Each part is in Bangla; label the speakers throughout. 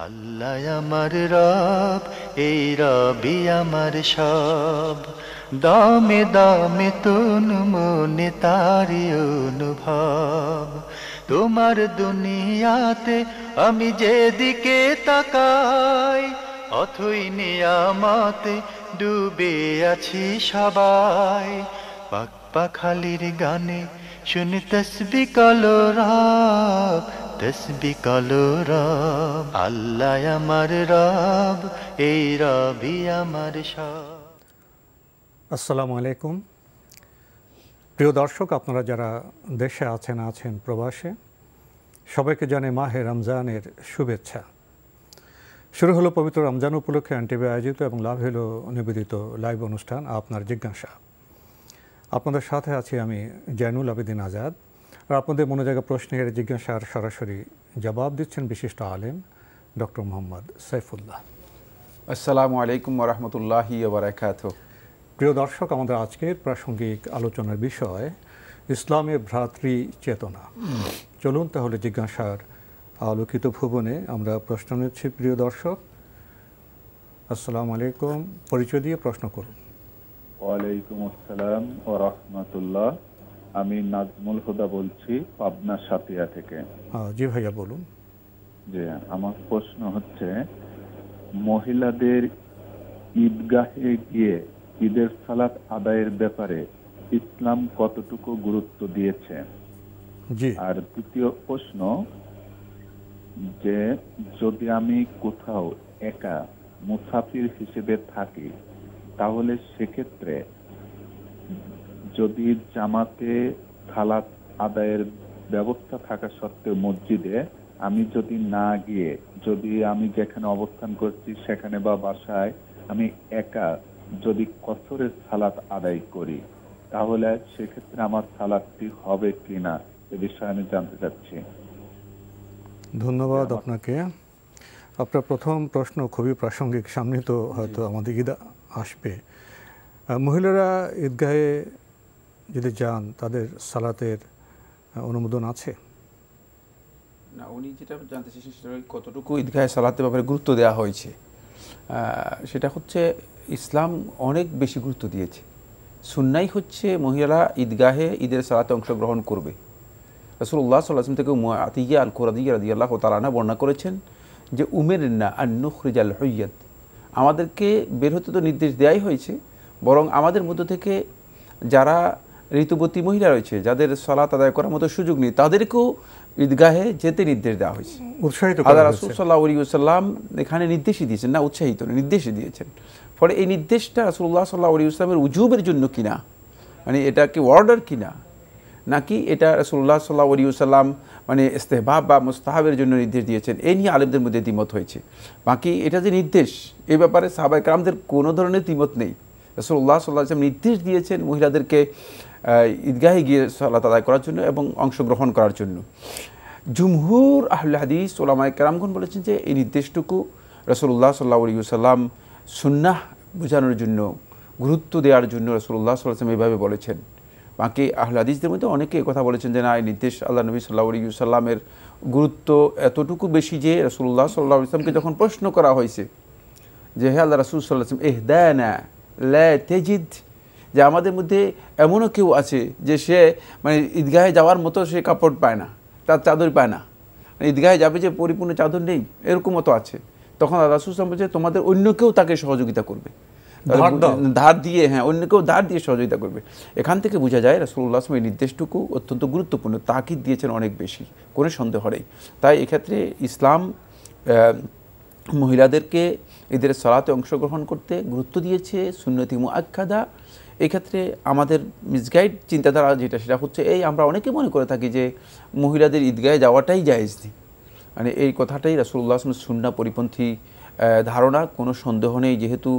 Speaker 1: আল্লাহ আমার রব, এই রবি আমার সব, দামে দামে তন মনে তারি অনুভব। তোমার দুনিয়াতে আমি যেদিকে তাকাই, অথই নিয়ামতে ডুবে আছি সবাই। পাক পাখালির গানে শুনি তসবিহ কলরব, তসবিহ কলরব। আল্লাহ আমার রব, এই রবি আমার সব।
Speaker 2: আসসালামু আলাইকুম। প্রিয় দর্শক, আপনারা যারা দেশে আছেন প্রবাসে, সবাইকে জানাই মাহে রমজানের শুভেচ্ছা। শুরু হলো পবিত্র রমজান উপলক্ষে এনটিভি আয়োজিত এবং লাভ হলো নিবেদিত লাইভ অনুষ্ঠান আপনার জিজ্ঞাসা। আপনাদের সাথে আছি আমি জয়নুল আবেদিন আজাদ। আর আপনাদের মনে জায়গা প্রশ্নের জিজ্ঞাসার সরাসরি জবাব দিচ্ছেন বিশিষ্ট আলেম ডক্টর মোহাম্মদ সাইফুল্লাহ।
Speaker 3: আসসালামু আলাইকুম ওয়া রাহমাতুল্লাহি ওয়া বারাকাতুহু।
Speaker 2: প্রিয় দর্শক, আমাদের আজকের প্রাসঙ্গিক আলোচনার বিষয় ইসলামের ভ্রাতৃ চেতনা। চলুন তাহলে জিজ্ঞাসার আলোকিত ভুবনে আমরা প্রশ্ন নিচ্ছি। প্রিয় দর্শক, আসসালামু আলাইকুম, পরিচয় দিয়ে প্রশ্ন করুন।
Speaker 4: ওয়ালাইকুম আসসালাম ওয়া রাহমাতুল্লাহ। আমি নাজমুল হুদা বলছি পাবনা সাতিয়া থেকে।
Speaker 2: জি ভাইয়া বলুন।
Speaker 4: যে আমার প্রশ্ন হচ্ছে, মহিলাদের ঈদগাহে গিয়ে ঈদের সালাত আদায়ের ব্যাপারে ইসলাম কতটুকু গুরুত্ব দিয়েছে?
Speaker 2: জি।
Speaker 4: আর দ্বিতীয় প্রশ্ন, যে যদি আমি কোথাও একা মুসাফির হিসেবে থাকি, তাহলে সেক্ষেত্রে যদি জামাতে সালাত আদায়ের ব্যবস্থা থাকা সত্ত্বেও মসজিদে আমি যদি না গিয়ে, যদি আমি যেখানে অবস্থান করছি সেখানে বা বাসায় আমি একা যদি কসরের সালাত আদায় করি, তাহলে সেক্ষেত্রে আমার সালাতটি হবে কিনা এ বিষয়ে আমি জানতে চাচ্ছি।
Speaker 2: ধন্যবাদ আপনাকে। আপনার প্রথম প্রশ্ন খুবই প্রাসঙ্গিক। সামনে তো হয়তো আমাদের ঈদ আসবে। মহিলারা ঈদগাহে যদি যান, তাদের সালাতের অনুমোদন আছে?
Speaker 3: না, উনি যেটা জানতে চেয়েছেন সেটা কতটুকু ঈদগাহে সালাতের ব্যাপারে গুরুত্ব দেওয়া হয়েছে। সেটা হচ্ছে ইসলাম অনেক বেশি গুরুত্ব দিয়েছে। সুন্নাই হচ্ছে মহিলারা ঈদগাহে ঈদের সালাতে অংশগ্রহণ করবে। রাসূলুল্লাহ সাল্লাল্লাহু আলাইহি ওয়াসাল্লাম থেকে আতিয়া আল কুরাদিয়া রাদিয়াল্লাহু তাআলা আনহা বর্ণনা করেছেন যে উমিরনা আন নুখরিজাল হুইয়াত, আমাদেরকে বের হতে তো নির্দেশ দেওয়াই হয়েছে, বরং আমাদের মধ্য থেকে যারা ঋতুবতী মহিলা রয়েছে, যাদের সালাত আদায় করার মতো সুযোগ নেই, তাদেরকেও ঈদগাহে যেতে নির্দেশ দেওয়া হয়েছে।
Speaker 2: উৎসাহিত
Speaker 3: আল্লাহ রাসূল সাল্লাল্লাহু আলাইহি ওয়াসাল্লাম এখানে নির্দেশই দিয়েছেন, না উৎসাহিত নির্দেশই দিয়েছেন। ফলে এই নির্দেশটা রাসূলুল্লাহ সাল্লাল্লাহু আলাইহি ওয়াসাল্লামের উজুবের জন্য কিনা, মানে এটা কি অর্ডার কিনা, নাকি এটা রাসূলুল্লাহ সাল্লাল্লাহু আলাইহি ওয়াসাল্লাম মানে ইস্তেহবাব বা মুস্তাহাবের জন্য নির্দেশ দিয়েছেন, এই নিয়ে আলেমদের মধ্যে দ্বিমত হয়েছে। বাকি এটা যে নির্দেশ, এই ব্যাপারে সাহাবায়ে কেরামদের কোনো ধরনের দ্বিমত নেই। রাসূলুল্লাহ সাল্লাল্লাহু আলাইহি ওয়াসাল্লাম নির্দেশ দিয়েছেন মহিলাদেরকে ঈদগাহে গিয়ে সালাত আদায় করার জন্য এবং অংশগ্রহণ করার জন্য। জুমহুর আহলে হাদিস ওলামায়ে কেরামগণ বলেছেন যে এই নির্দেশটুকু রাসূলুল্লাহ সাল্লাল্লাহু আলাইহি ওয়াসাল্লাম সুন্নাহ বোঝানোর জন্য, গুরুত্ব দেওয়ার জন্য রাসূলুল্লাহ সাল্লাল্লাহু আলাইহি ওয়াসাল্লাম এইভাবে বলেছেন। বাকি আহলে হাদিসদের মধ্যে অনেকে কথা বলেছেন যে না, এই নির্দেশ আল্লাহ নবী সাল্লাল্লাহু আলাইহি ওয়াসাল্লামের গুরুত্ব এতটুকু বেশি যে রাসূলুল্লাহ সাল্লাল্লাহু আলাইহি ওয়াসাল্লামকে যখন প্রশ্ন করা হয়েছে যে হে আল্লাহ রাসূল সাল্লাল্লাহু আলাইহি ওয়াসাল্লাম ইহদানা লা তাজিদ, যে আমাদের মধ্যে এমনও কেউ আছে যে সে মানে ঈদগাহে যাওয়ার মতো সে কাপড় পায় না, তার চাদর পায় না, ঈদগাহে যাবে যে পরিপূর্ণ চাদর নেই, এরকমও তো আছে। তখন রাসূল সাল্লাল্লাহু আলাইহি ওয়াসাল্লাম বলছে তোমাদের অন্য কেউ তাকে সহযোগিতা করবে, ধার দিয়ে, হ্যাঁ অন্য কেউ ধার দিয়ে সহযোগিতা করবে। এখান থেকে বোঝা যায় রাসূলুল্লাহ সাল্লাল্লাহু আলাইহি ওয়াসাল্লাম এই নির্দেশটুকু অত্যন্ত গুরুত্বপূর্ণ, তাকিদ দিয়েছেন অনেক বেশি, কোনো সন্দেহ নেই। তাই এক্ষেত্রে ইসলাম মহিলাদেরকে ঈদের সালাতে অংশগ্রহণ করতে গুরুত্ব দিয়েছে, সুন্নতি মুআক্কাদা। এক্ষেত্রে আমাদের মিসগাইড চিন্তাধারা যেটা, সেটা হচ্ছে এই আমরা অনেকে মনে করে থাকি যে মহিলাদের ঈদগাহে যাওয়াটাই জায়েজ নেই, মানে এই কথাটাই রাসূলুল্লাহ সাল্লাল্লাহু আলাইহি ওয়াসাল্লাম সুন্নাহ পরিপন্থী ধারণা, কোনো সন্দেহ নেই। যেহেতু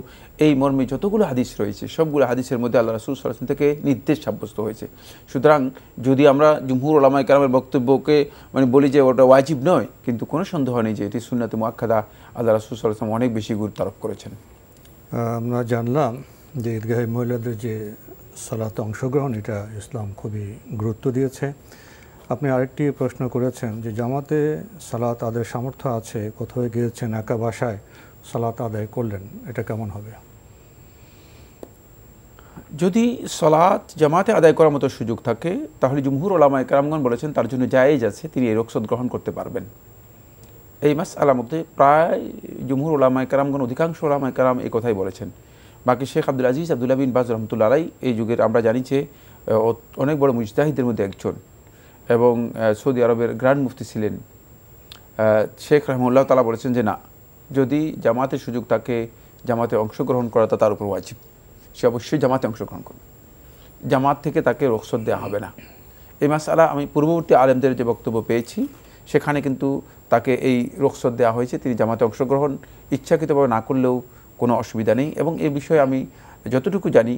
Speaker 3: এই মর্মে যতগুলো হাদিস রয়েছে সবগুলো হাদিসের মধ্যে আল্লাহ রাসূল সাল্লাল্লাহু আলাইহি ওয়াসাল্লাম থেকে নির্দেশ সাব্যস্ত হয়েছে। সুতরাং যদি আমরা জুমহুর উলামায়ে কেরামের বক্তব্যকে মানে বলি যে ওটা ওয়াজিব নয়, কিন্তু কোনো সন্দেহ নেই যে এটি সুন্নাতে মুআক্কাদা, আল্লাহ রাসূল সাল্লাল্লাহু আলাইহি ওয়াসাল্লাম অনেক বেশি গুরুত্ব আরোপ করেছেন।
Speaker 2: আমরা জানলাম যে ঈদগাহে মহিলাদের যে সালাতে অংশগ্রহণ, এটা ইসলাম খুবই গুরুত্ব দিয়েছে। আপনি আরেকটি প্রশ্ন করেছেন যে জামাতে সালাত আদায়ের সামর্থ্য আছে, কোথাও গিয়েছেন একা বাসায় সালাত আদায় করলেন, এটা কেমন হবে?
Speaker 3: যদি সালাত জামাতে আদায় করার মতো সুযোগ থাকে তাহলে জুমহুর উলামায়ে কেরামগণ বলেছেন তার জন্য জায়েজ আছে, তিনি এই রুখসত গ্রহণ করতে পারবেন। এই মাসআলার মধ্যে প্রায় জুমহুর উলামায়ে কেরামগণ, অধিকাংশ উলামায়ে কেরাম এই কথাই বলেছেন। বাকি শেখ আব্দুল আজিজ আব্দুল্লাহ বিন বাজ রহমতুল্লাহ আলাইহি এই যুগের আমরা জানি যে অনেক বড় মুজতাহিদের মধ্যে একজন এবং সৌদি আরবের গ্র্যান্ড মুফতি ছিলেন। শেখ রহমুল্লাহ তাআলা বলেছেন যে না, যদি জামাতের সুযোগ থাকে জামাতে অংশগ্রহণ করা তার উপর ওয়াজিব, সে অবশ্যই জামাতে অংশগ্রহণ করবে, জামাত থেকে তাকে রুখসত দেওয়া হবে না। এই মাসআলা আমি পূর্ববর্তী আলেমদের যে বক্তব্য পেয়েছি সেখানে কিন্তু তাকে এই রুখসত দেওয়া হয়েছে, তিনি জামাতে অংশগ্রহণ ইচ্ছাকৃতভাবে না করলেও কোনো অসুবিধা নেই। এবং এই বিষয়ে আমি যতটুকু জানি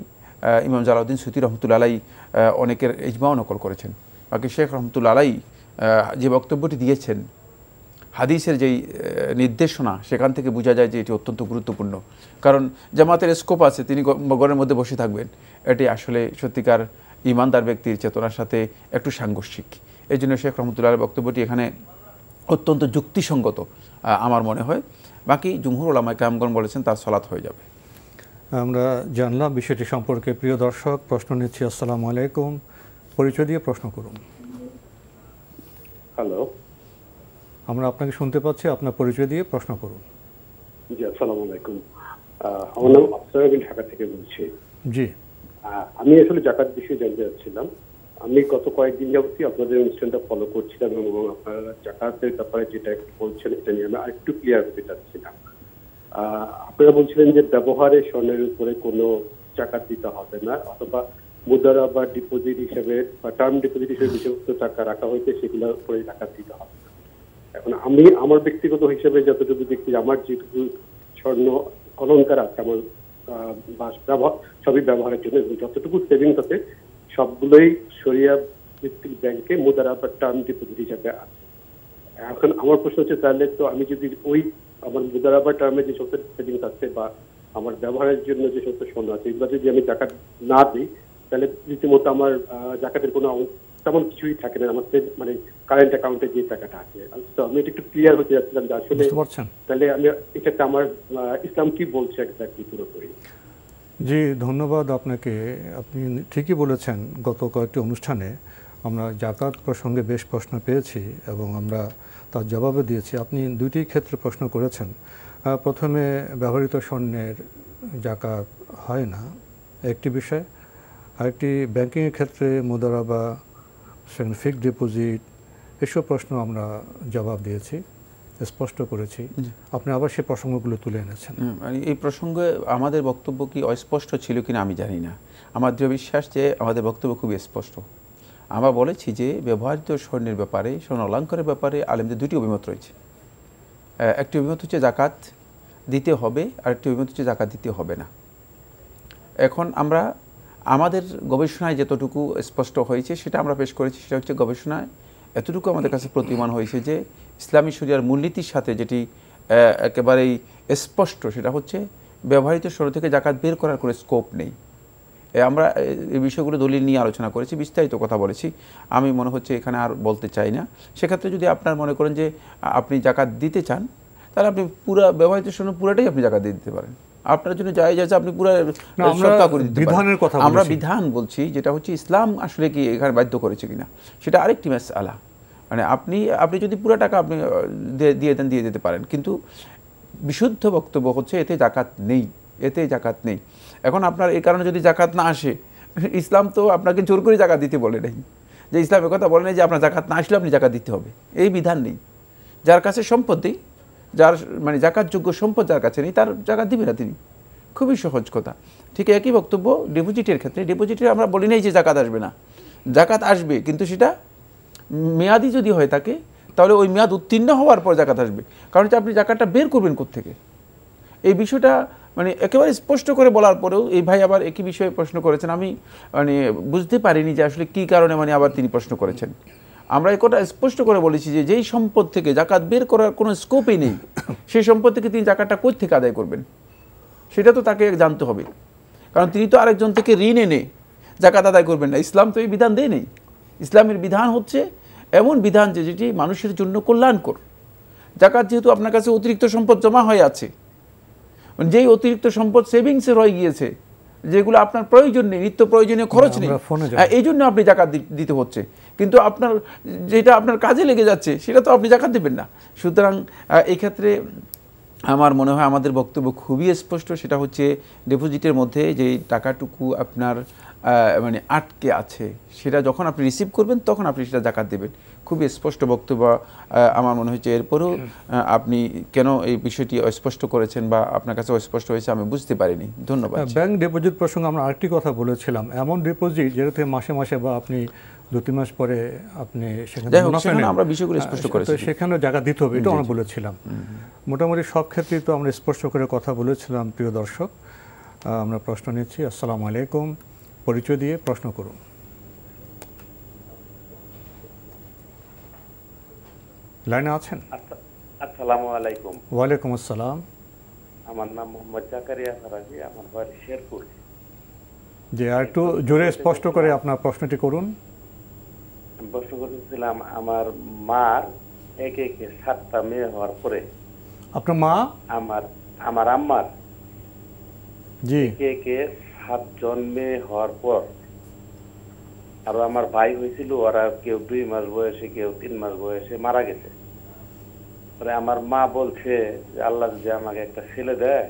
Speaker 3: ইমাম জালাউদ্দিন সুয়ুতী রহমতুল্লাহ আলাইহি অনেকের ইজমাও নকল করেছেন। বাকি শেখ রহমতুল্লাহ আলাইহি যে বক্তব্যটি দিয়েছেন, হাদিসের যেই নির্দেশনা, সেখান থেকে বোঝা যায় যে এটি অত্যন্ত গুরুত্বপূর্ণ। কারণ জামাতের স্কোপ আছে, তিনি ঘরের মধ্যে বসে থাকবেন, এটি আসলে সত্যিকার ইমানদার ব্যক্তির চেতনার সাথে একটু সাংঘর্ষিক। এই জন্য শেখ রহমতুল্লাহ আলাইহির বক্তব্যটি এখানে অত্যন্ত যুক্তিসঙ্গত আমার মনে হয়। বাকি জুমহুর উলামায়ে কেরামগণ বলেছেন তার সালাত হয়ে যাবে।
Speaker 2: আমরা জানলাম বিষয়টি সম্পর্কে। প্রিয় দর্শক, প্রশ্ন নিচ্ছি। আসসালামু আলাইকুম, পরিচয় দিয়ে প্রশ্ন করুন।
Speaker 5: হ্যালো,
Speaker 2: আমরা আপনাকে শুনতে পাচ্ছি, আপনার পরিচয় দিয়ে প্রশ্ন করুন।
Speaker 5: জি আসসালামু আলাইকুম, আমার নাম আফসার, আমি ঢাকা থেকে বলছি।
Speaker 2: জি,
Speaker 5: আমি আসলে জাকাত বিষয়ে জানতে চাচ্ছিলাম। আমি গত কয়েকদিন যাবতই আপনাদের অনুষ্ঠানটা ফলো করছিলাম এবং আপনারা জাকাতের ব্যাপারে যেটা বলছেন এটা নিয়ে আমি আরেকটু ক্লিয়ার হতে চাচ্ছিলাম। আপনারা বলছিলেন যে ব্যবহারের স্বর্ণের উপরে কোনো জাকাত দিতে হবে না, অথবা মুদ্রা বা ডিপোজিট হিসেবে বা টার্ম ডিপোজিট হিসেবে যে সমস্ত টাকা রাখা হয়েছে সেগুলোর উপরে জাকাত দিতে হবে। এখন আমি আমার ব্যক্তিগত হিসেবে যতটুকু দেখছি, আমার যেটুকু স্বর্ণ অলংকার আছে আমার সবই ব্যবহারের জন্য, এবং যতটুকু সেভিংস আছে সবগুলোই শরিয়া ভিত্তিক ব্যাংকে মুদ্রা বা টার্ম ডিপোজিট হিসাবে আছে। এখন আমার প্রশ্ন হচ্ছে, তাহলে তো আমি যদি ওই আমার মুদ্রা বা টার্মে যে সমস্ত সেভিংস আছে বা আমার ব্যবহারের জন্য যে সমস্ত স্বর্ণ আছে এগুলো যদি আমি জাকাত না দিই, তাহলে রীতিমতো আমার জাকাতের কোনো তেমন কিছুই থাকে না আমার মানে কারেন্ট অ্যাকাউন্টে যে টাকাটা আছে। তো আমি এটা একটু ক্লিয়ার হতে যাচ্ছিলাম যে আসলে তাহলে আমি এটাতে আমার ইসলাম কি বলছে এক্স্যাক্টলি পুরোপুরি।
Speaker 2: জি, ধন্যবাদ আপনাকে। আপনি ঠিকই বলেছেন, গত কয়েকটি অনুষ্ঠানে আমরা জাকাত প্রসঙ্গে বেশ প্রশ্ন পেয়েছি এবং আমরা তার জবাবে দিয়েছি। আপনি দুইটি ক্ষেত্রে প্রশ্ন করেছেন। প্রথমে ব্যবহৃত স্বর্ণের জাকাত হয় না একটি বিষয়, আরেকটি ব্যাংকিংয়ের ক্ষেত্রে মুদ্রা বা ফিক্সড ডিপোজিট, এসব প্রশ্ন আমরা জবাব দিয়েছি, স্পষ্ট করেছি। আপনি আবার সেই প্রসঙ্গগুলো তুলে এনেছেন।
Speaker 3: এই প্রসঙ্গে আমাদের বক্তব্য কি অস্পষ্ট ছিল কিনা আমি জানি না। আমার দৃঢ় বিশ্বাস যে আমাদের বক্তব্য খুবই স্পষ্ট। আমরা বলেছি যে ব্যবহৃত স্বর্ণের ব্যাপারে, স্বর্ণ অলংকারের ব্যাপারে আলেমদের দুটি অভিমত রয়েছে। একটি অভিমত হচ্ছে জাকাত দিতে হবে, আর একটি অভিমত হচ্ছে জাকাত দিতে হবে না। এখন আমরা আমাদের গবেষণায় যতটুকু স্পষ্ট হয়েছে সেটা আমরা পেশ করেছি। সেটা হচ্ছে গবেষণায় এতটুকু আমাদের কাছে প্রতীয়মান হয়েছে যে ইসলামী শরিয়ার মূলনীতির সাথে যেটি একেবারেই স্পষ্ট, সেটা হচ্ছে ব্যবহৃত স্বর্ণ থেকে জাকাত বের করার কোনো স্কোপ নেই। আমরা এই বিষয়গুলো দলিল নিয়ে আলোচনা করেছি, বিস্তারিত কথা বলেছি, আমি মনে হচ্ছে এখানে আর বলতে চাই না। সেক্ষেত্রে যদি আপনার মনে করেন যে আপনি জাকাত দিতে চান, তাহলে আপনি পুরো ব্যবহৃত স্বর্ণ পুরোটাই আপনি জাকাত দিয়ে দিতে পারেন। আপনার জন্য জায়েজ আছে, আপনি পুরো
Speaker 2: বিধানের কথা
Speaker 3: আমরা বিধান বলছি, যেটা হচ্ছে ইসলাম আসলে কি এখানে বাধ্য করেছে কিনা সেটা আরেকটি মাসআলা। মানে আপনি যদি পুরো টাকা আপনি দিয়ে দিতে পারেন, কিন্তু বিশুদ্ধ বক্তব্য হচ্ছে এতে জাকাত নেই, এতে জাকাত নেই। এখন আপনার এই কারণে যদি জাকাত না আসে, ইসলাম তো আপনাকে জোর করে জাকাত দিতে বলে নাই, যে ইসলাম কথা বলে নাই যে আপনার জাকাত না আসলে আপনি জাকাত দিতে হবে, এই বিধান নেই। যার কাছে সম্পত্তি, যার মানে জাকাতযোগ্য সম্পদ যার কাছে নেই, তার জাকাত দিবে না তিনি, খুবই সহজ কথা। ঠিক একই বক্তব্য ডিপোজিটের ক্ষেত্রে। ডিপোজিটে আমরা বলি নাই যে জাকাত আসবে না, জাকাত আসবে, কিন্তু সেটা মেয়াদি যদি হয়ে থাকে তাহলে ওই মেয়াদ উত্তীর্ণ হওয়ার পর জাকাত আসবে। কারণ আপনি জাকাতটা বের করবেন কোত্থেকে, এই বিষয়টা মানে একেবারে স্পষ্ট করে বলার পরেও এই ভাই আবার একই বিষয়ে প্রশ্ন করেছেন। আমি মানে বুঝতে পারিনি যে আসলে কী কারণে মানে আবার তিনি প্রশ্ন করেছেন। আমরা এই কথা স্পষ্ট করে বলেছি যে যেই সম্পদ থেকে জাকাত বের করার কোনো স্কোপই নেই, সেই সম্পদ থেকে তিনি জাকাতটা কোথা থেকে আদায় করবেন সেটা তো তাকে জানতে হবে। কারণ তিনি তো আরেকজন থেকে ঋণ এনে জাকাত আদায় করবেন না, ইসলাম তো এই বিধান দেয় নেই। ইসলামের বিধান হচ্ছে এমন বিধান যেটি মানুষের জন্য কল্যাণকর। জাকাত যেহেতু আপনার কাছে অতিরিক্ত সম্পদ জমা হয়ে আছে, যেই অতিরিক্ত সম্পদ সেভিংসে রয়ে গিয়েছে, যেগুলো আপনার প্রয়োজন নেই, নিত্য প্রয়োজনীয় খরচ নেই, এই জন্য আপনি জাকাত দিতে হচ্ছে। কিন্তু আপনার যেটা আপনার কাজে লেগে যাচ্ছে সেটা তো আপনি জাকাত দেবেন না। সুতরাং এই ক্ষেত্রে আমার মনে হয় আমাদের বক্তব্য খুবই স্পষ্ট, সেটা হচ্ছে ডিপোজিটের মধ্যে যে টাকাটুকু আপনার মানে আটকে আছে, সেটা যখন আপনি রিসিভ করবেন তখন আপনি সেটা জাকাত দেবেন। খুবই স্পষ্ট বক্তব্য আমার মনে হচ্ছে। এরপরও আপনি কেন এই বিষয়টি অস্পষ্ট করেছেন বা আপনার কাছে অস্পষ্ট হয়েছে আমি বুঝতে পারিনি। ধন্যবাদ।
Speaker 2: ব্যাংক ডিপোজিট প্রসঙ্গে আমরা আরেকটি কথা বলেছিলাম, এমন ডিপোজিট যেটাতে মাসে মাসে বা আপনি 2-3 মাস পরে আপনি সেখানে
Speaker 3: আমরা বিষয়গুলো স্পষ্ট করেছি,
Speaker 2: সেখানে জায়গা দিতে হবে, এটা আমরা বলেছিলাম। মোটামুটি সব ক্ষেত্রেই তো আমরা স্পষ্ট করে কথা বলেছিলাম। প্রিয় দর্শক, আমরা প্রশ্ন নিচ্ছি। আসসালামু আলাইকুম, পরিচয় দিয়ে প্রশ্ন করুন। লাইনে আছেন?
Speaker 6: আসসালামু আলাইকুম।
Speaker 2: ওয়ালাইকুম আসসালাম।
Speaker 6: আমার নাম মোহাম্মদ জাকারিয়া ফরাজি, আমার বাড়ি শেরপুর।
Speaker 2: যে আর একটু জোরে স্পষ্ট করে আপনার প্রশ্নটি করুন।
Speaker 6: আমি প্রশ্ন করতেছিলাম, আমার মার একে 7টা মেয়ে হওয়ার পরে,
Speaker 2: আপনার মা?
Speaker 6: আমার আম্মার
Speaker 2: জি,
Speaker 6: একে 7জন মেয়ে হওয়ার পর, আরো আমার ভাই হয়েছিল, ওরা কেউ 2 মাস বয়সে, কেউ 3 মাস বয়সে মারা গেছে। পরে আমার মা বলছে যে আল্লাহ যদি আমাকে একটা ছেলে দেয়,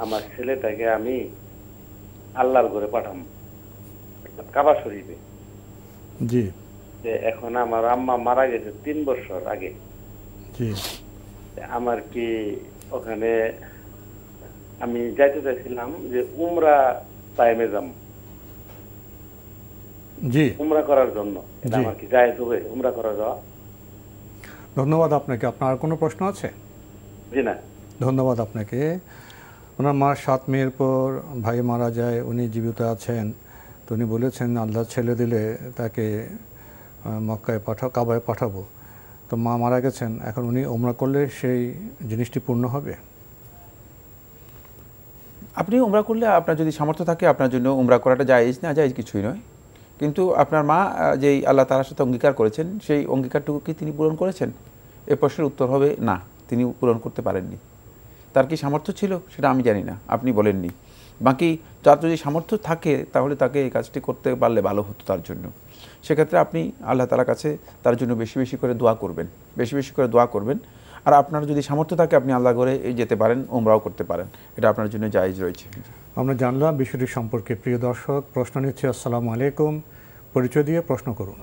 Speaker 6: আমার ছেলেটাকে আমি আল্লাহর ঘরে পাঠাবো, কাবা শরীফে।
Speaker 2: জি।
Speaker 6: এখন আমার আম্মা মারা গেছে 3 বছর আগে।
Speaker 2: জি।
Speaker 6: আমার কি ওখানে আমি যাইতে চাইছিলাম যে উমরা টাইমে যাব,
Speaker 2: জি,
Speaker 6: উমরা করার জন্য। এটা আমার কি জায়েজ হবে উমরা করা যাওয়া?
Speaker 2: ধন্যবাদ আপনাকে। আপনার আর কোনো প্রশ্ন আছে?
Speaker 6: জি না।
Speaker 2: ধন্যবাদ আপনাকে। ওনার মার 7 মেয়ের পর ভাই মারা যায়, উনি জীবিত আছেন, তো উনি বলেছেন আল্লাহ ছেলে দিলে তাকে মক্কায় কাবায় পাঠাবো। তো মা মারা গেছেন, এখন উনি উমরা করলে সেই জিনিসটি পূর্ণ হবে?
Speaker 3: আপনি উমরা করলে আপনার যদি সামর্থ্য থাকে আপনার জন্য উমরা করাটা জায়েজ, না জায়েজ কিছুই নয়। কিন্তু আপনার মা যেই আল্লাহ তাআলার সাথে অঙ্গীকার করেছেন সেই অঙ্গীকারটুকু কি তিনি পূরণ করেছেন? এই প্রশ্নের উত্তর হবে না, তিনি পূরণ করতে পারেননি। তার কি সামর্থ্য ছিল সেটা আমি জানি না, আপনি বলেননি। বাকি তার যদি সামর্থ্য থাকে তাহলে তাকে এই কাজটি করতে পারলে ভালো হতো তার জন্য। সেক্ষেত্রে আপনি আল্লাহ তাআলার কাছে তার জন্য বেশি বেশি করে দোয়া করবেন, বেশি বেশি করে দোয়া করবেন। আর আপনার যদি সামর্থ্য থাকে আপনি আল্লাহ ঘরে যেতে পারেন, উমরাও করতে পারেন, এটা আপনার জন্য জায়েজ রয়েছে।
Speaker 2: আমরা জানলাম বিষয়টি সম্পর্কে। প্রিয় দর্শক, প্রশ্ন নিচ্ছে। আসসালামু আলাইকুম, পরিচয় দিয়ে প্রশ্ন করুন।